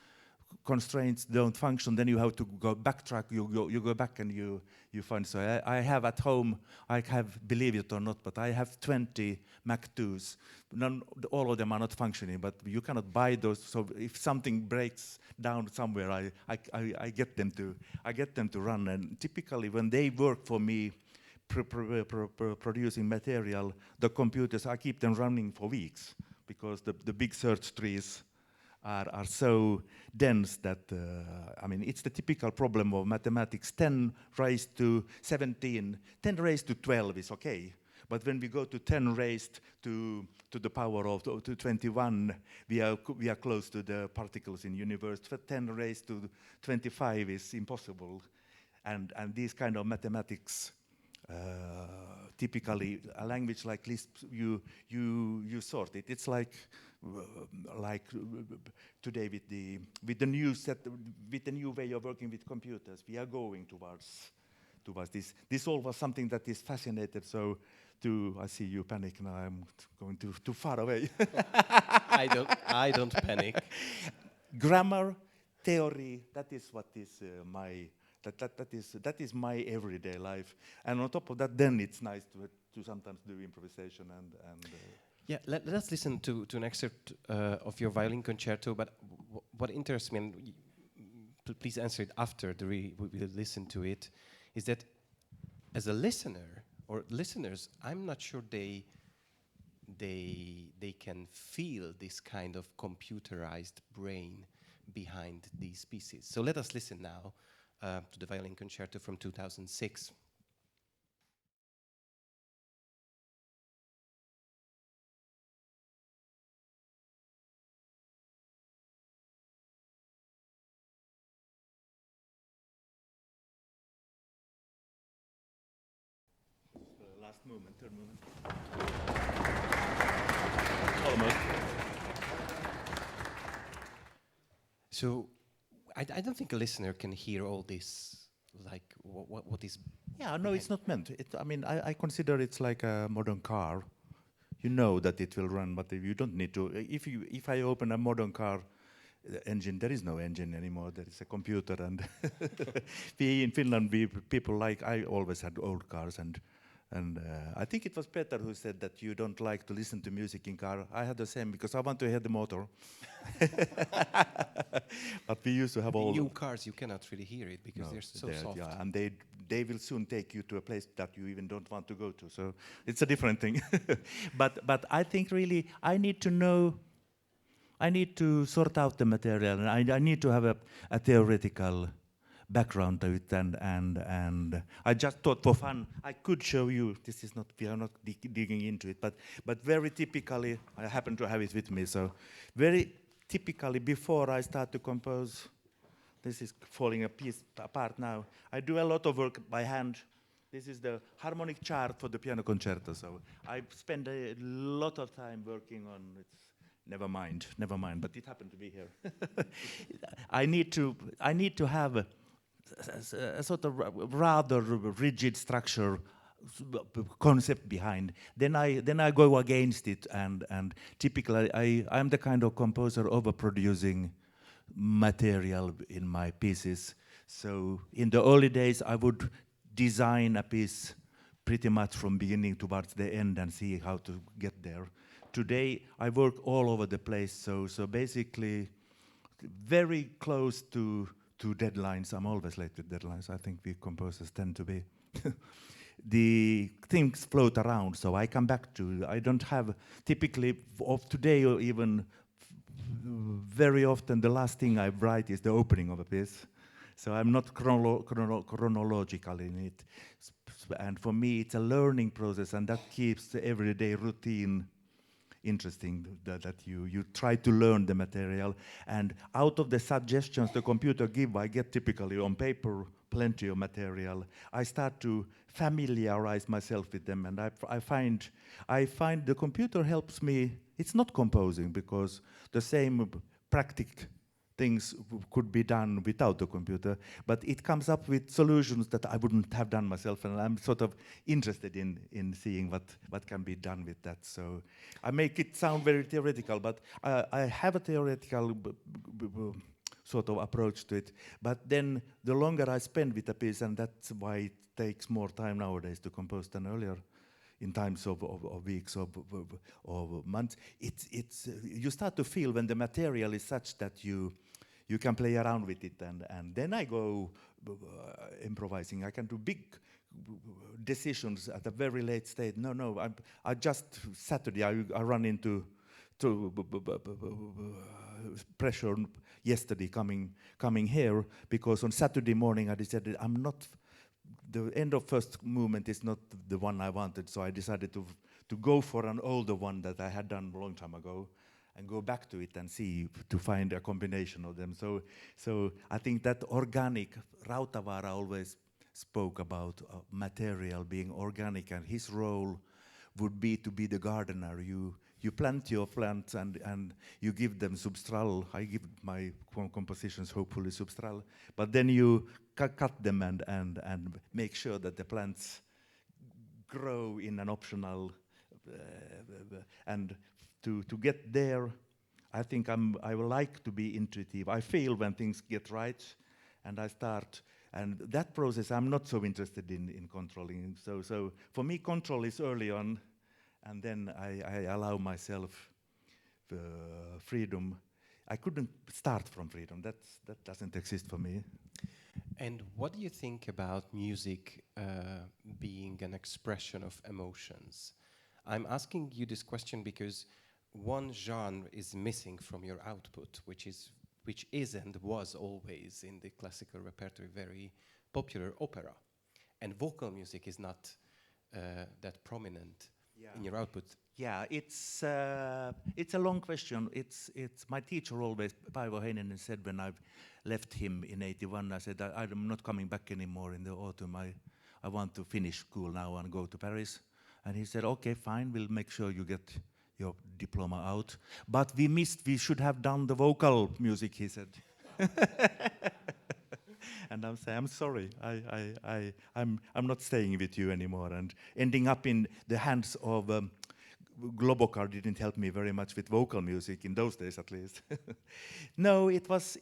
constraints don't function, then you have to go backtrack. You go back and you find. So I have at home, I have, believe it or not, but I have 20 Mac 2s. All of them are not functioning, but you cannot buy those. So if something breaks down somewhere, I get them to run. And typically, when they work for me, producing material, the computers, I keep them running for weeks because the big search trees are so dense that, I mean, it's the typical problem of mathematics. 10 raised to 17, 10 raised to 12 is okay. But when we go to 10 raised to the power of to 21, we are close to the particles in universe. 10 raised to 25 is impossible. And these kind of mathematics, typically a language like Lisp, you sort it. It's like today with the new way of working with computers, we are going towards this. This all was something that is fascinated. So, I see you panic now. I'm going too far away. I don't panic. Grammar, theory. That is what is my. That is my everyday life, and on top of that, then it's nice to sometimes do improvisation and. Yeah, let us listen to an excerpt of your violin concerto. But what interests me, and please answer it after we will listen to it, is that as a listener or listeners, I'm not sure they can feel this kind of computerized brain behind these pieces. So let us listen now. To the violin concerto from 2006. Last movement, third movement. Almost. So, I don't think a listener can hear all this, like what is. Yeah, no, it's not meant. I mean, I consider it's like a modern car. You know that it will run, but you don't need to. If I open a modern car engine, there is no engine anymore. There is a computer, and we in Finland, people like. I always had old cars, and I think it was Peter who said that you don't like to listen to music in car. I had the same because I want to hear the motor. But we used to have all new cars. You cannot really hear it because they're so soft. Yeah, and they will soon take you to a place that you even don't want to go to. So it's a different thing. But I think really I need to know. I need to sort out the material, and I need to have a theoretical background to it, and I just thought for fun I could show you. This is not, we are not digging into it, but very typically I happen to have it with me. So very typically before I start to compose, this is falling a piece apart now. I do a lot of work by hand. This is the harmonic chart for the piano concerto. So I spend a lot of time working on it. Never mind. But it happened to be here. I need to have a sort of rather rigid structure concept behind. Then I go against it, and typically I'm the kind of composer overproducing material in my pieces. So in the early days, I would design a piece pretty much from beginning towards the end and see how to get there. Today, I work all over the place, so basically very close to deadlines. I'm always late with deadlines. I think we composers tend to be. The things float around, so I come back to, I don't have, typically of today or even very often the last thing I write is the opening of a piece. So I'm not chronological in it. And for me, it's a learning process, and that keeps the everyday routine interesting that you try to learn the material. And out of the suggestions the computer give, I get typically on paper plenty of material. I start to familiarize myself with them, and I find the computer helps me. It's not composing, because the same practical things could be done without the computer, but it comes up with solutions that I wouldn't have done myself, and I'm sort of interested in seeing what can be done with that. So I make it sound very theoretical, but I have a theoretical sort of approach to it, but then the longer I spend with a piece, and that's why it takes more time nowadays to compose than earlier, in times of weeks or months, it's you start to feel when the material is such that you can play around with it, and then I go improvising. I can do big decisions at a very late stage. No, I just Saturday I run into pressure yesterday coming here, because on Saturday morning I decided the end of first movement is not the one I wanted, so I decided to go for an older one that I had done a long time ago, and go back to it and see to find a combination of them. So I think that organic, Rautavaara always spoke about material being organic, and his role would be to be the gardener. You plant your plants and you give them substral. I give my compositions hopefully substral, but then you cut them and make sure that the plants grow in an optional and to get there, I think I would like to be intuitive. I feel when things get right, and I start. And that process I'm not so interested in controlling. So for me, control is early on, and then I allow myself freedom. I couldn't start from freedom. That doesn't exist for me. And what do you think about music being an expression of emotions? I'm asking you this question because one genre is missing from your output, which is and was always in the classical repertoire very popular, opera. And vocal music is not that prominent in your output. Yeah, it's a long question. It's my teacher always, Paavo Heininen, said when I left him in '81, I said, I'm not coming back anymore in the autumn. I want to finish school now and go to Paris. And he said, okay, fine, we'll make sure you get your diploma out. But we should have done the vocal music, he said. And I'm saying, I'm sorry, I'm not staying with you anymore. And ending up in the hands of Globocar didn't help me very much with vocal music, in those days at least. No, it was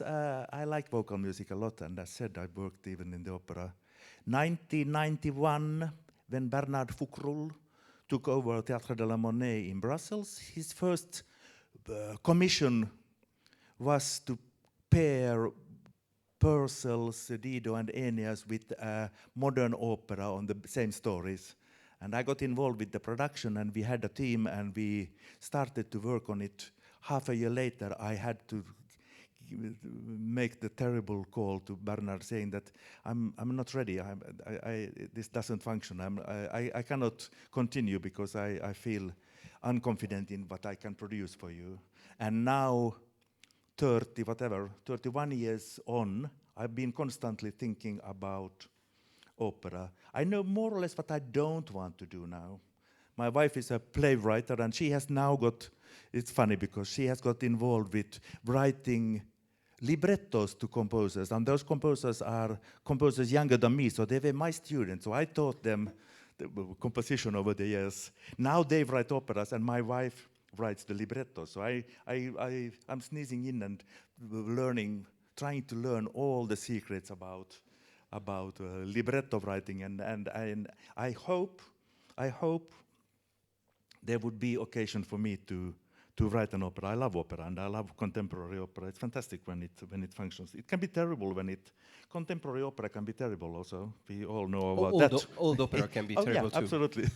I like vocal music a lot, and as I said, I worked even in the opera. 1991, when Bernard Foucroul took over Théâtre de la Monnaie in Brussels, his first commission was to pair Purcell's Dido and Aeneas with a modern opera on the same stories. And I got involved with the production, and we had a team, and we started to work on it. Half a year later, I had to make the terrible call to Bernard, saying that I'm not ready. This doesn't function. I cannot continue because I feel unconfident in what I can produce for you. And now, 31 years on, I've been constantly thinking about opera. I know more or less what I don't want to do now. My wife is a playwright, and she has now got, it's funny because she has got involved with writing librettos to composers, and those composers are composers younger than me, so they were my students, so I taught them the composition over the years. Now they write operas, and my wife writes the libretto, so I'm sneezing in and learning, trying to learn all the secrets about libretto writing, and I hope there would be occasion for me to write an opera. I love opera, and I love contemporary opera. It's fantastic when it functions. It can be terrible contemporary opera can be terrible also. We all know about that. Old opera can be terrible too. Absolutely.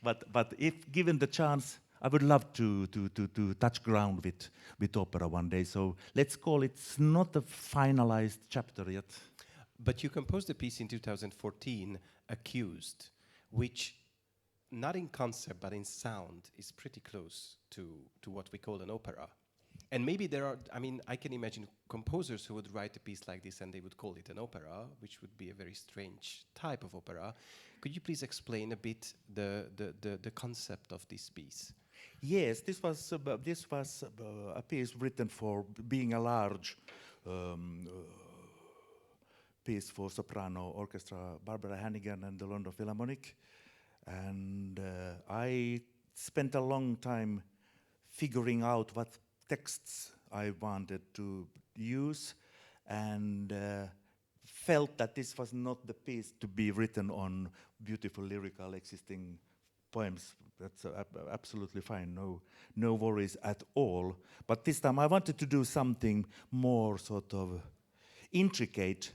but if given the chance, I would love to touch ground with opera one day. So let's call it not a finalized chapter yet. But you composed a piece in 2014, Accused, which not in concept, but in sound, is pretty close to what we call an opera. And maybe there are, I mean, I can imagine composers who would write a piece like this and they would call it an opera, which would be a very strange type of opera. Could you please explain a bit the concept of this piece? Yes, this was a piece written for being a large piece for soprano orchestra, Barbara Hannigan and the London Philharmonic. And I spent a long time figuring out what texts I wanted to use, and felt that this was not the piece to be written on beautiful lyrical existing poems. That's absolutely fine, no worries at all. But this time I wanted to do something more sort of intricate,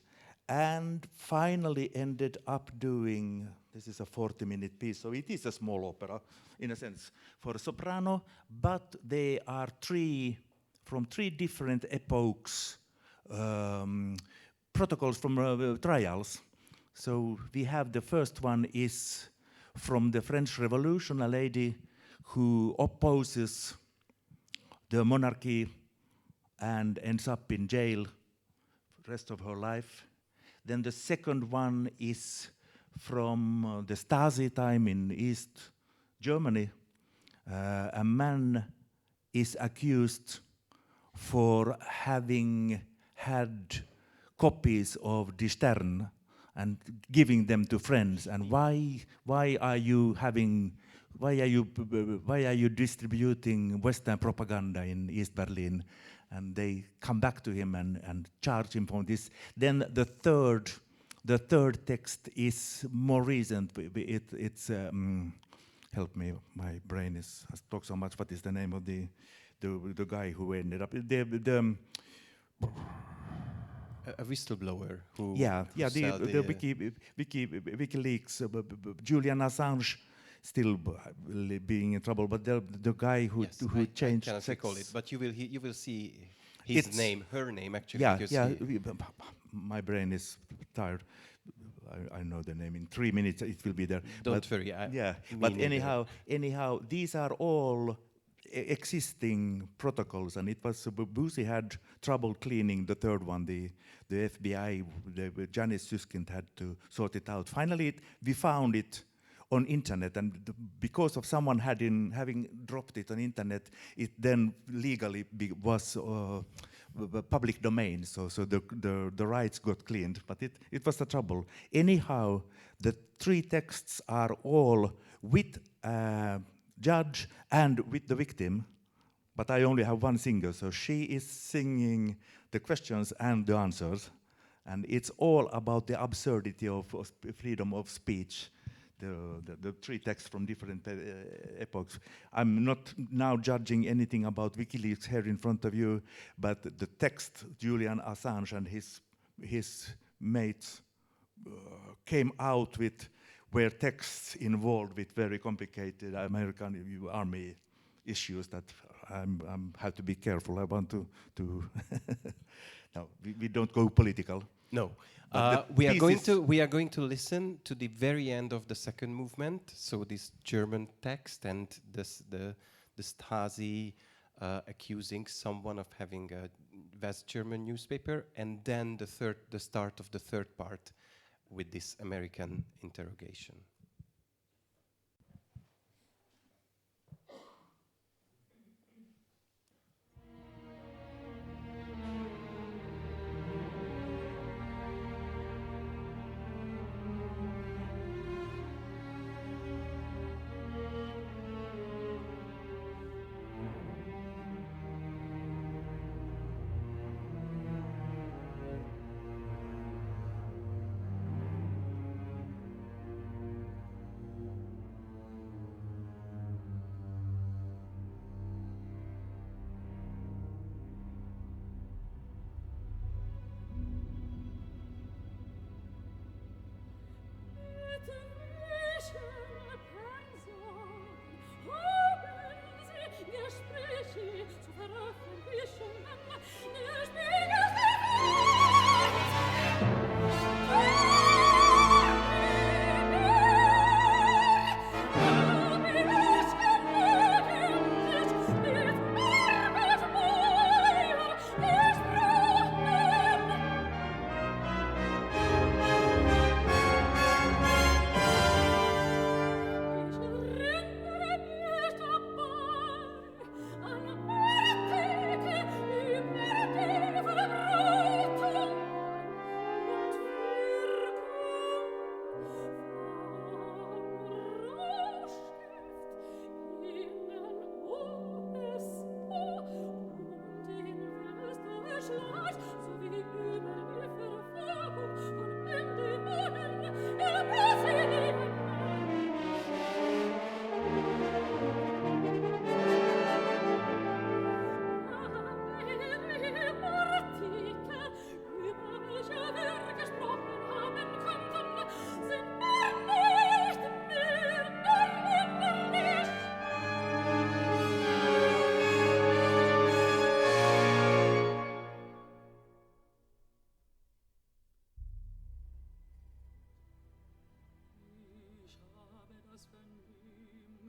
and finally ended up doing, this is a 40-minute piece, so it is a small opera in a sense for a soprano, but they are from three different epochs, protocols from trials. So we have the first one is from the French Revolution, a lady who opposes the monarchy and ends up in jail rest of her life. Then the second one is from the Stasi time in East Germany. A man is accused for having had copies of Die Stern and giving them to friends. And why are you distributing Western propaganda in East Berlin? And they come back to him and charge him for this. Then the third text is more recent. It's help me, my brain has talked so much. What is the name of the guy who ended up a whistleblower who the WikiLeaks, Julian Assange, still being in trouble, but the guy who changed I sex. call it, but you will see his name, her name actually. My brain is tired. I know the name. In 3 minutes it will be there. Don't worry. But anyhow, these are all existing protocols, and it was Boozy had trouble cleaning the third one. The FBI, Janice Suskind had to sort it out. Finally, we found it on internet, and because of someone having dropped it on internet, it then legally was public domain. So the rights got cleaned, but it was the trouble. Anyhow, the three texts are all with judge and with the victim, but I only have one singer, so she is singing the questions and the answers, and it's all about the absurdity of freedom of speech. The three texts from different epochs. I'm not now judging anything about WikiLeaks here in front of you, but the text Julian Assange and his mates came out with were texts involved with very complicated American army issues that I have to be careful. I want to no, we don't go political. No. We are going to listen to the very end of the second movement. So this German text and the Stasi accusing someone of having a West German newspaper, and then the start of the third part with this American interrogation.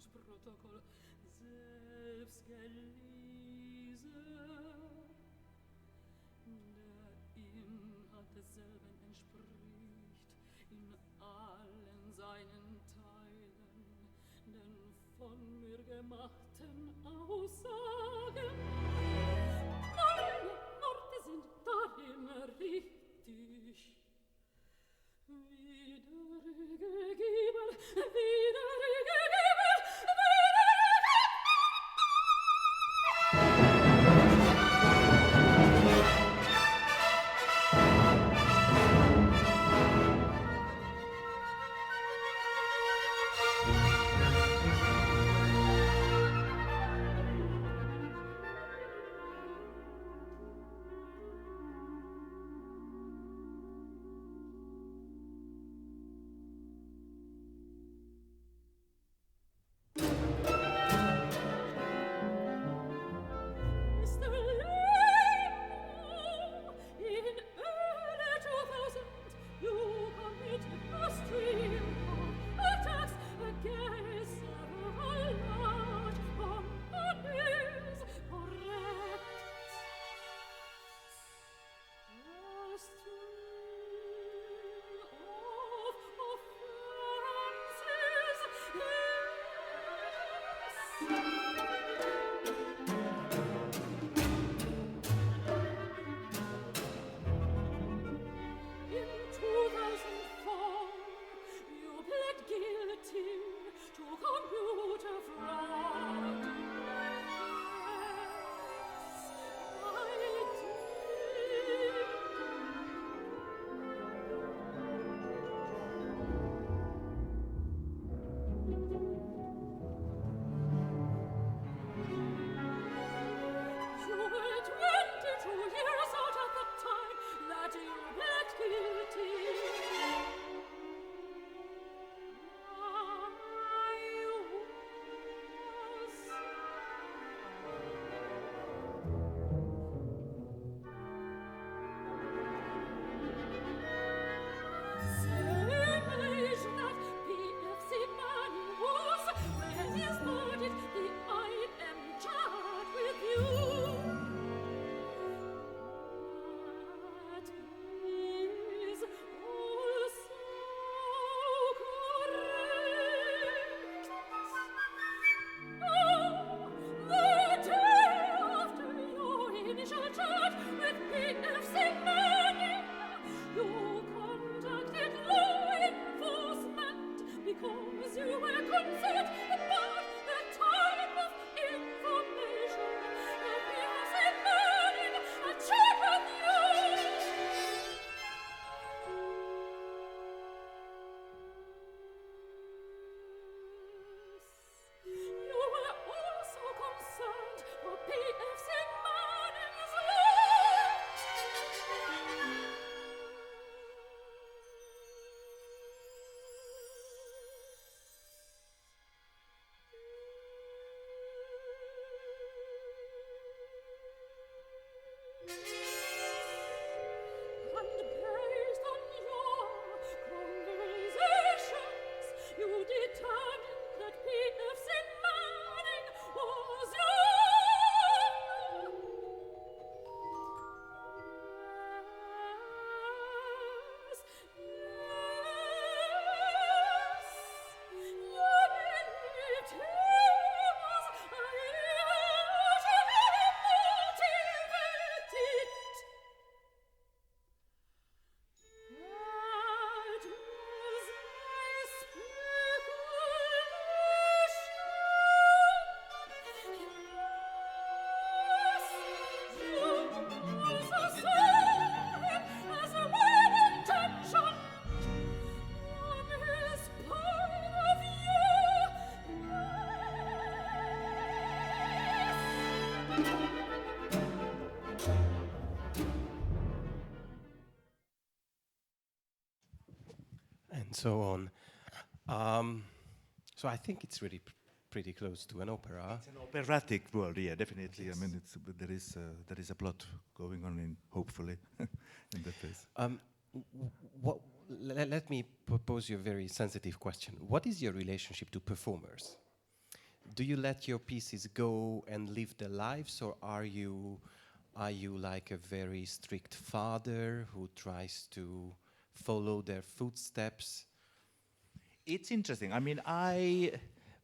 Protokoll selbst gelesen. Der Inhalt desselben entspricht in allen seinen Teilen den von mir gemachten Aussagen. Alle Worte sind darin richtig. Wiedergegeben, and so on. So I think it's really pretty close to an opera. It's an operatic world, yeah, definitely. Yes. I mean, there is a plot going on, hopefully, in that case. Let me propose you a very sensitive question. What is your relationship to performers? do you let your pieces go and live their lives, or are you like a very strict father who tries to follow their footsteps? It's interesting. I mean,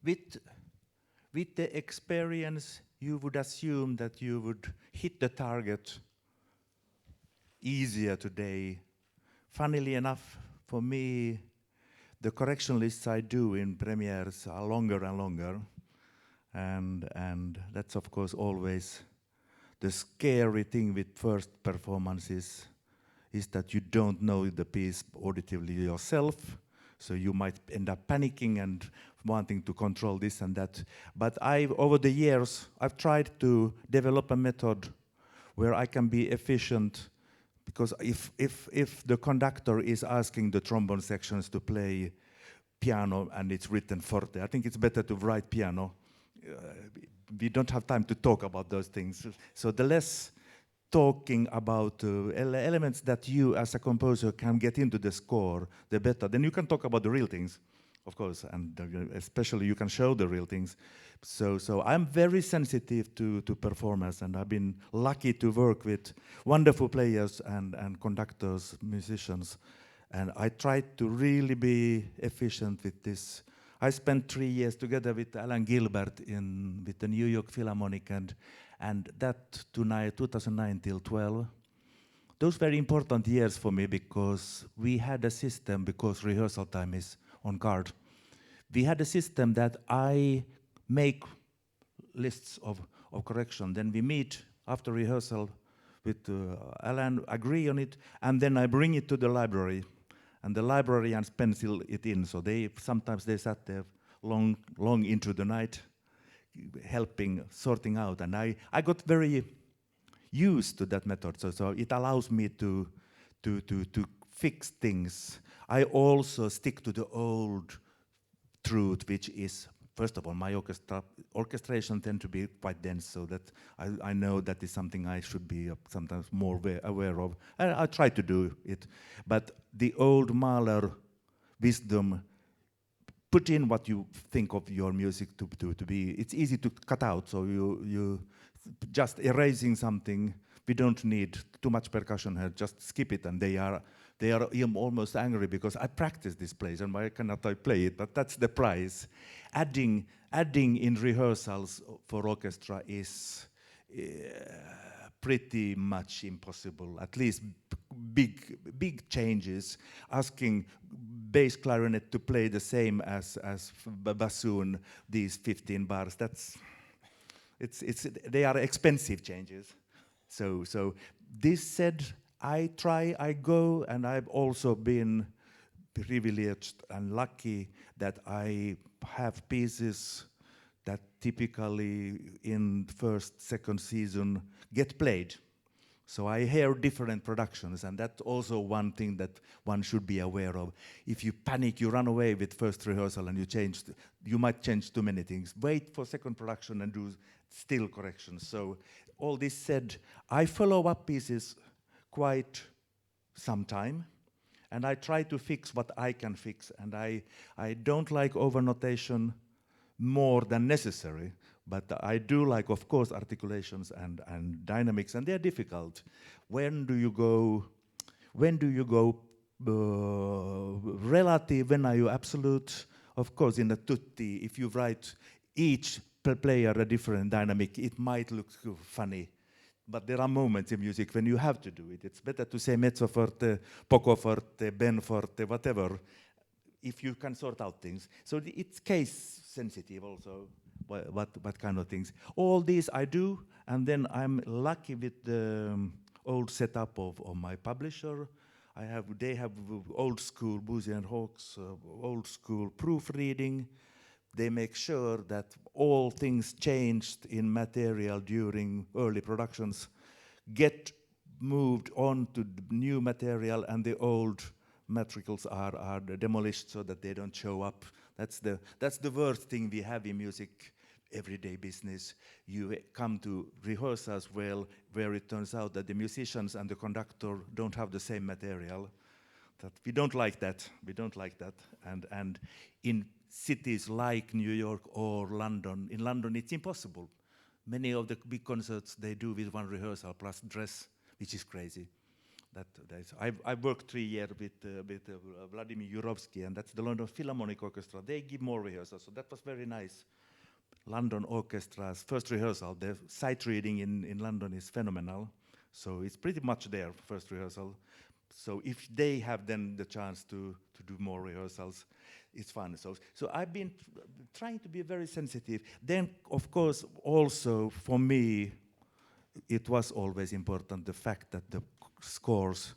with the experience, you would assume that you would hit the target easier today. Funnily enough, for me, the correction lists I do in premieres are longer and longer. And that's, of course, always the scary thing with first performances is that you don't know the piece auditively yourself. So you might end up panicking and wanting to control this and that. But over the years, I've tried to develop a method where I can be efficient, because if the conductor is asking the trombone sections to play piano and it's written forte, I think it's better to write piano. We don't have time to talk about those things. So the less talking about elements that you as a composer can get into the score, the better. Then you can talk about the real things, of course, and especially you can show the real things. So I'm very sensitive to performance, and I've been lucky to work with wonderful players and conductors, musicians, and I try to really be efficient with this. I spent 3 years together with Alan Gilbert with the New York Philharmonic, and that 2009 till 12. Those very important years for me, because we had a system, because rehearsal time is on guard. We had a system that I make lists of correction, then we meet after rehearsal with Alan, agree on it, and then I bring it to the library. And the librarians pencil it in, so sometimes they sat there long into the night, helping, sorting out. And I got very used to that method, so it allows me to fix things. I also stick to the old truth, which is, first of all, my orchestration tend to be quite dense, so that I know that is something I should be sometimes more aware of. And I try to do it. But the old Mahler wisdom, put in what you think of your music to be. It's easy to cut out, so you just erasing something. We don't need too much percussion here, just skip it, and they are almost angry because I practice this place and why cannot I play it? But that's the price. Adding in rehearsals for orchestra is pretty much impossible. At least big changes. Asking bass clarinet to play the same as bassoon, these 15 bars. They are expensive changes. So this said, I go, and I've also been privileged and lucky that I have pieces that typically in first, second season get played. So I hear different productions, and that's also one thing that one should be aware of. If you panic, you run away with first rehearsal and you might change too many things. Wait for second production and do still corrections. So all this said, I follow up pieces quite some time, and I try to fix what I can fix, and I don't like overnotation more than necessary, but I do like, of course, articulations and dynamics, and they're difficult. When do you go relative? When are you absolute? Of course, in a tutti, if you write each player a different dynamic, it might look funny. But there are moments in music when you have to do it. It's better to say mezzo forte, poco forte, ben forte, whatever, if you can sort out things. So it's case sensitive also, what kind of things. All these I do, and then I'm lucky with the old setup of my publisher. They have old school Boozy and Hawkes, old school proofreading. They make sure that all things changed in material during early productions get moved on to new material, and the old matricals are demolished so that they don't show up. That's the worst thing we have in music, everyday business. You come to rehearsals where it turns out that the musicians and the conductor don't have the same material. That we don't like that. We don't like that. And in cities like New York or London. In London, it's impossible. Many of the big concerts they do with one rehearsal plus dress, which is crazy. I've worked 3 years with Vladimir Yurovsky, and that's the London Philharmonic Orchestra. They give more rehearsals, so that was very nice. London Orchestra's first rehearsal, the sight reading in London is phenomenal. So it's pretty much their first rehearsal. So if they have then the chance to do more rehearsals, it's fun. So I've been trying to be very sensitive. Then, of course, also for me, it was always important the fact that the scores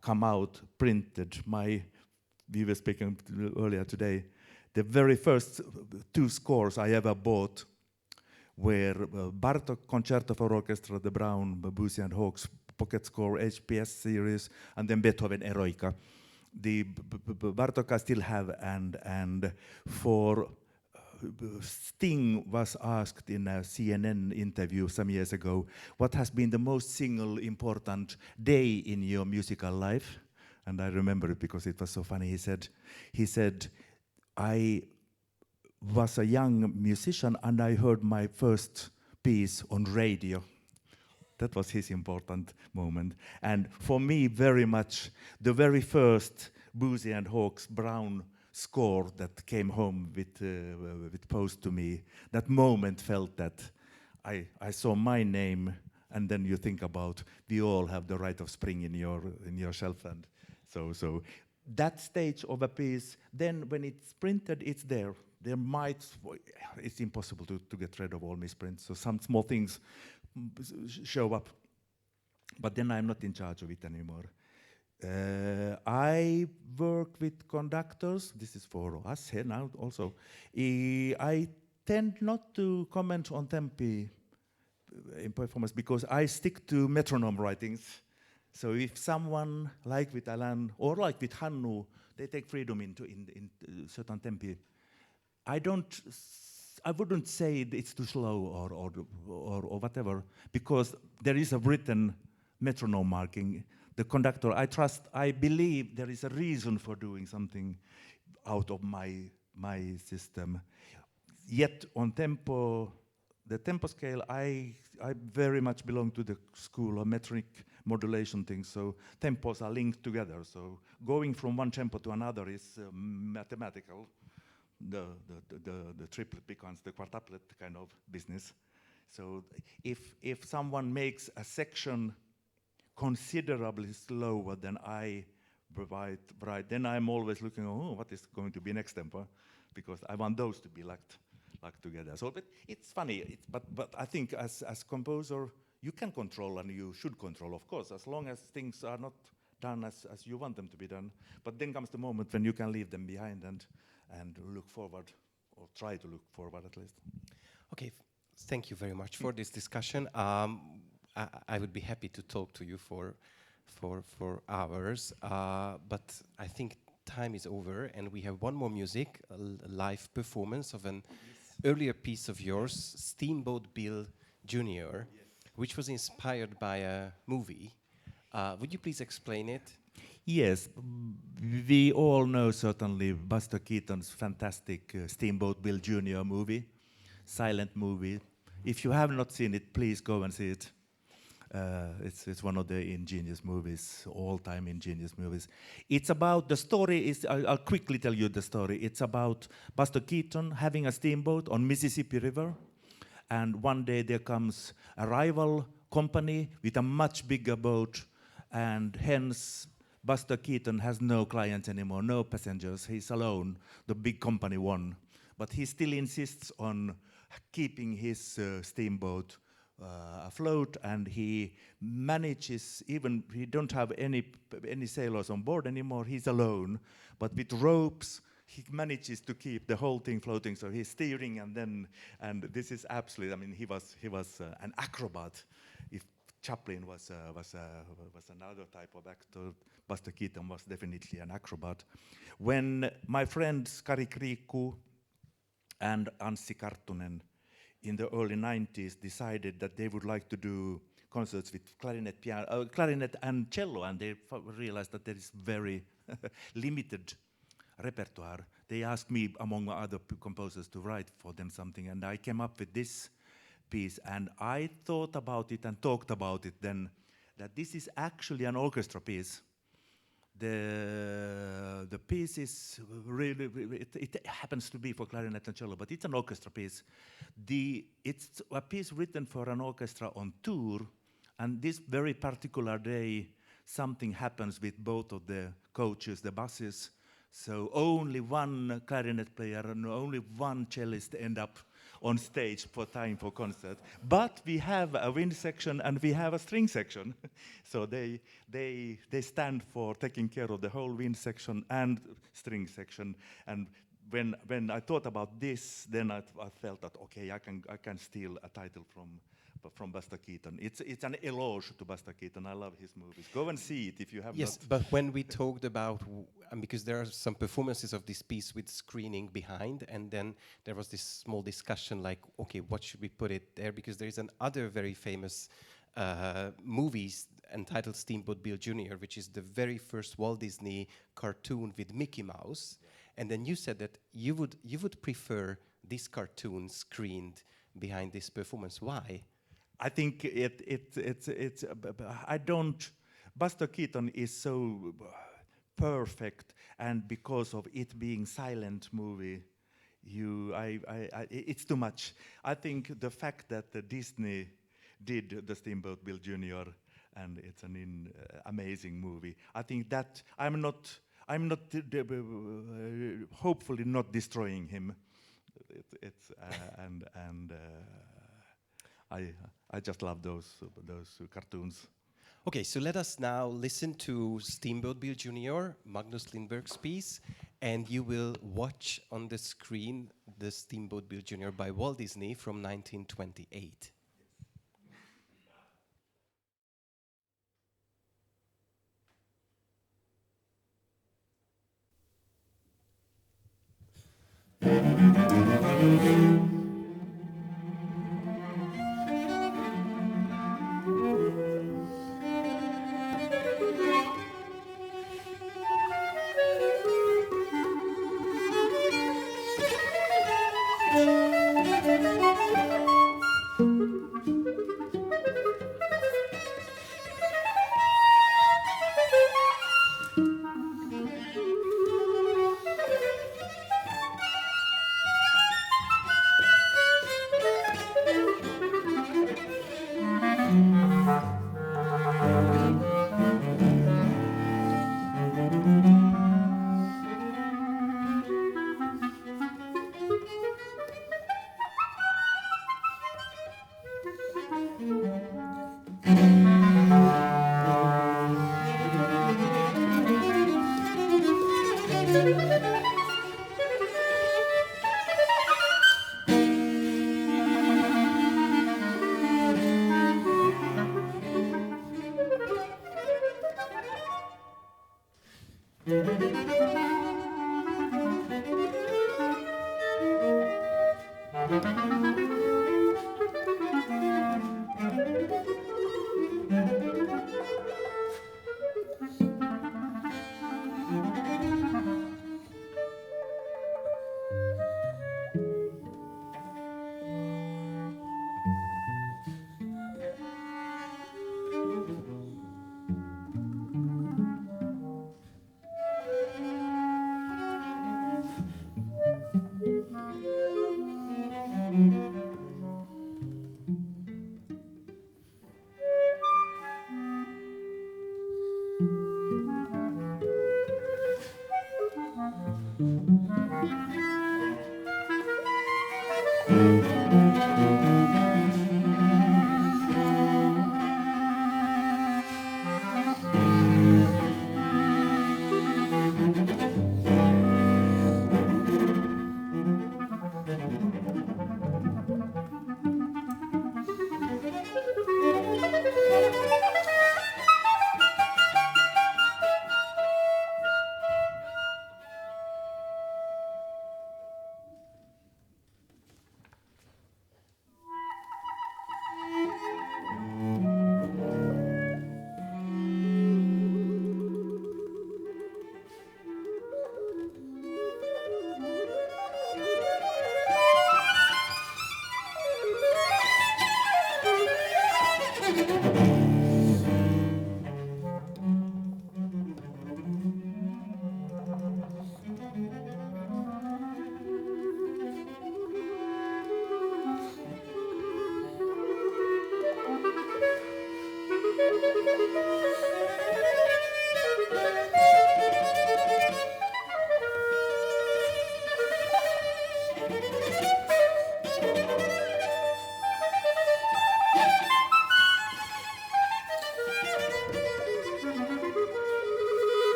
come out printed. We were speaking earlier today. The very first 2 scores I ever bought were Bartók Concerto for Orchestra, the Brown, Boosey and Hawkes pocket score, HPS series, and then Beethoven Eroica. The Bartók I still have, and for Sting was asked in a CNN interview some years ago, what has been the most single important day in your musical life? And I remember it because it was so funny. He said, I was a young musician and I heard my first piece on radio. That was his important moment. And for me, very much, the very first Boosey and Hawkes Brown score that came home with post to me, that moment felt that I saw my name, and then you think about we all have the rite of spring in your shelf, and so that stage of a piece, then when it's printed, it's there. It's impossible to get rid of all misprints, so some small things show up, but then I'm not in charge of it anymore. I work with conductors. This is for us here now also. I tend not to comment on tempi in performance because I stick to metronome writings. So if someone, like with Alan or like with Hannu, they take freedom in certain tempi, I wouldn't say it's too slow or whatever, because there is a written metronome marking. The conductor, I believe there is a reason for doing something out of my system. Yet on tempo, the tempo scale, I very much belong to the school of metric modulation things, so tempos are linked together. So going from one tempo to another is mathematical. The triplet becomes the quadruplet kind of business. So if someone makes a section considerably slower than I provide, then I'm always looking, what is going to be next tempo? Because I want those to be locked together. So but it's funny, but I think as composer, you can control and you should control, of course, as long as things are not done as you want them to be done. But then comes the moment when you can leave them behind and look forward, or try to look forward at least. Okay, thank you very much for this discussion. I would be happy to talk to you for hours, but I think time is over, and we have one more music, a live performance of an earlier piece of yours, Steamboat Bill Jr., which was inspired by a movie. Would you please explain it? Yes, we all know certainly Buster Keaton's fantastic Steamboat Bill Jr. movie, silent movie. If you have not seen it, please go and see it. It's one of the ingenious movies, all-time ingenious movies. It's about, the story is, I'll quickly tell you the story. It's about Buster Keaton having a steamboat on Mississippi River, and one day there comes a rival company with a much bigger boat, and hence Buster Keaton has no clients anymore, no passengers, he's alone. The big company won, but he still insists on keeping his steamboat afloat, and he manages, even he don't have any sailors on board anymore, he's alone, but with ropes he manages to keep the whole thing floating. So he's steering, and this is absolutely, I mean, he was an acrobat. If Chaplin was another type of actor, Buster Keaton was definitely an acrobat. When my friends Kari Kriikku and Anssi Karttunen in the early 90s decided that they would like to do concerts with clarinet and cello, and they realized that there is very limited repertoire. They asked me, among other composers, to write for them something, and I came up with this piece, and I thought about it and talked about it then, that this is actually an orchestra piece. The piece is really, it happens to be for clarinet and cello, but it's an orchestra piece. It's a piece written for an orchestra on tour, and this very particular day, something happens with both of the coaches, the buses, so only one clarinet player and only one cellist end up on stage for time for concert. But we have a wind section and we have a string section. So they stand for taking care of the whole wind section and string section. And when I thought about this, then I felt that, okay, I can steal a title from Buster Keaton. It's an eloge to Buster Keaton. I love his movies. Go and see it if you have not. Yes, but when we talked about, because there are some performances of this piece with screening behind, and then there was this small discussion like, okay, what should we put it there? Because there is another very famous movie entitled Steamboat Bill Jr., which is the very first Walt Disney cartoon with Mickey Mouse. Yeah. And then you said that you would prefer this cartoon screened behind this performance. Why? I think I don't. Buster Keaton is so perfect, and because of it being silent movie, it's too much. I think the fact that Disney did the Steamboat Bill Jr. and it's an amazing movie. I think that I'm not hopefully not destroying him. I just love those cartoons. Okay, so let us now listen to Steamboat Bill Jr., Magnus Lindberg's piece, and you will watch on the screen the Steamboat Bill Jr. by Walt Disney from 1928.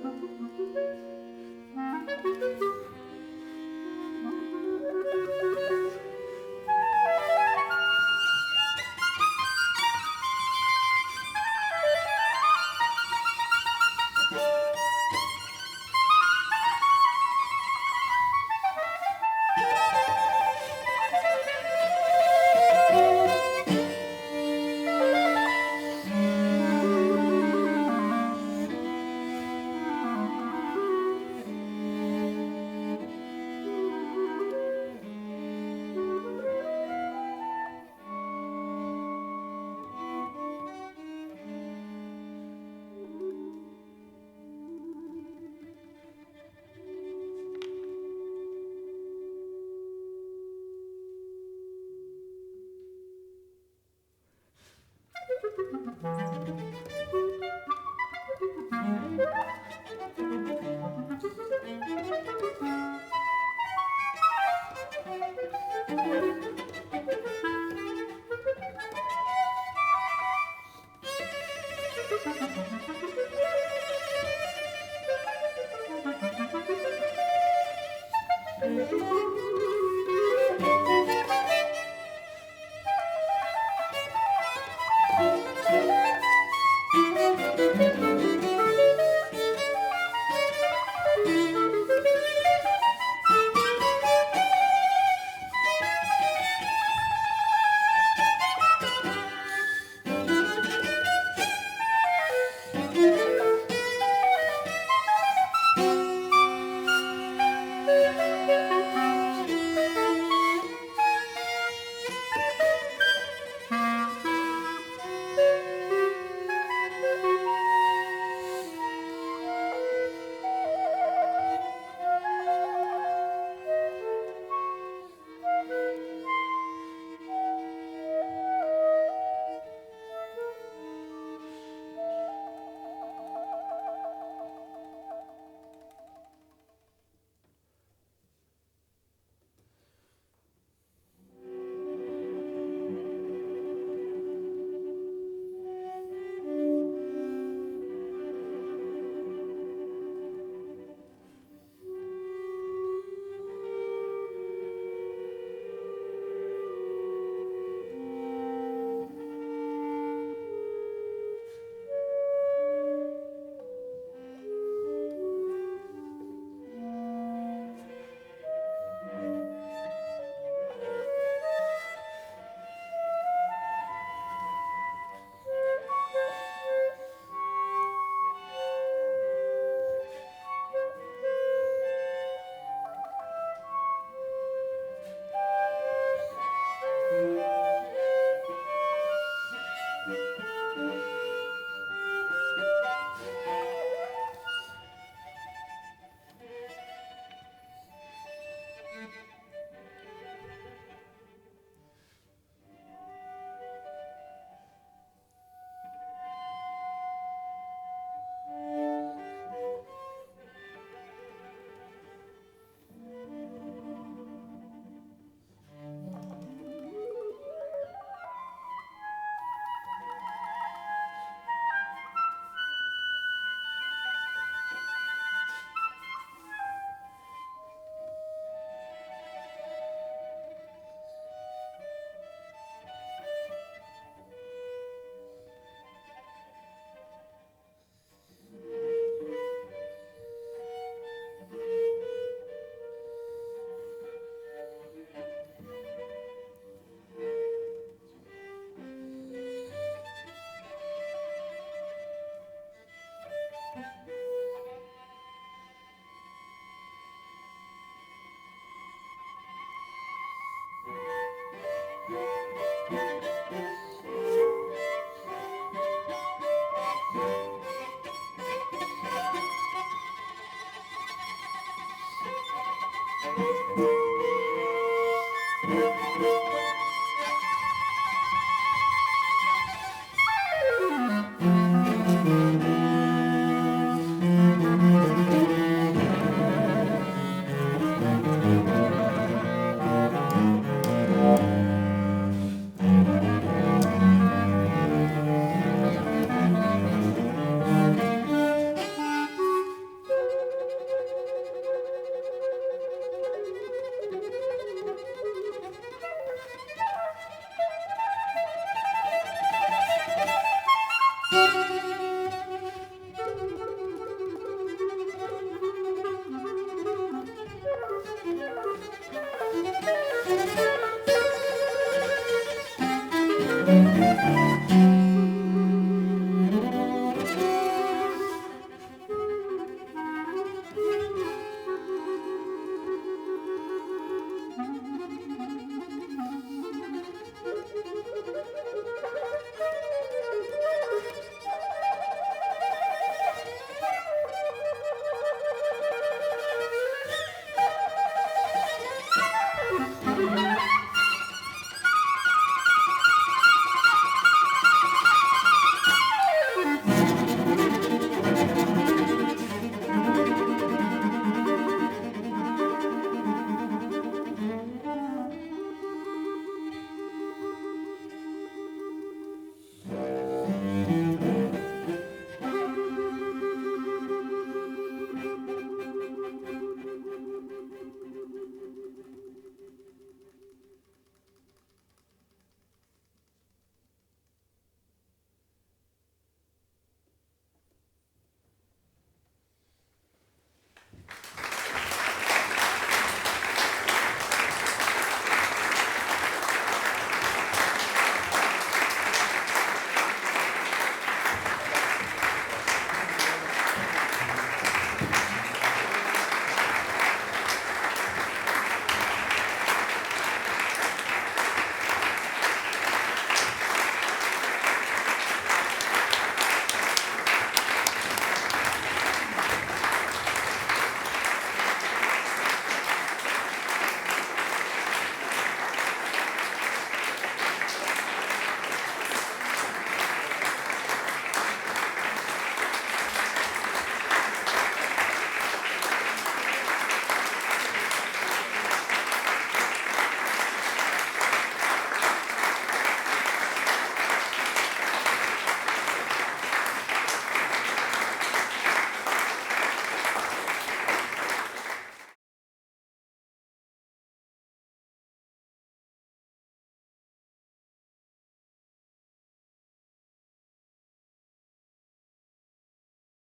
Thank you.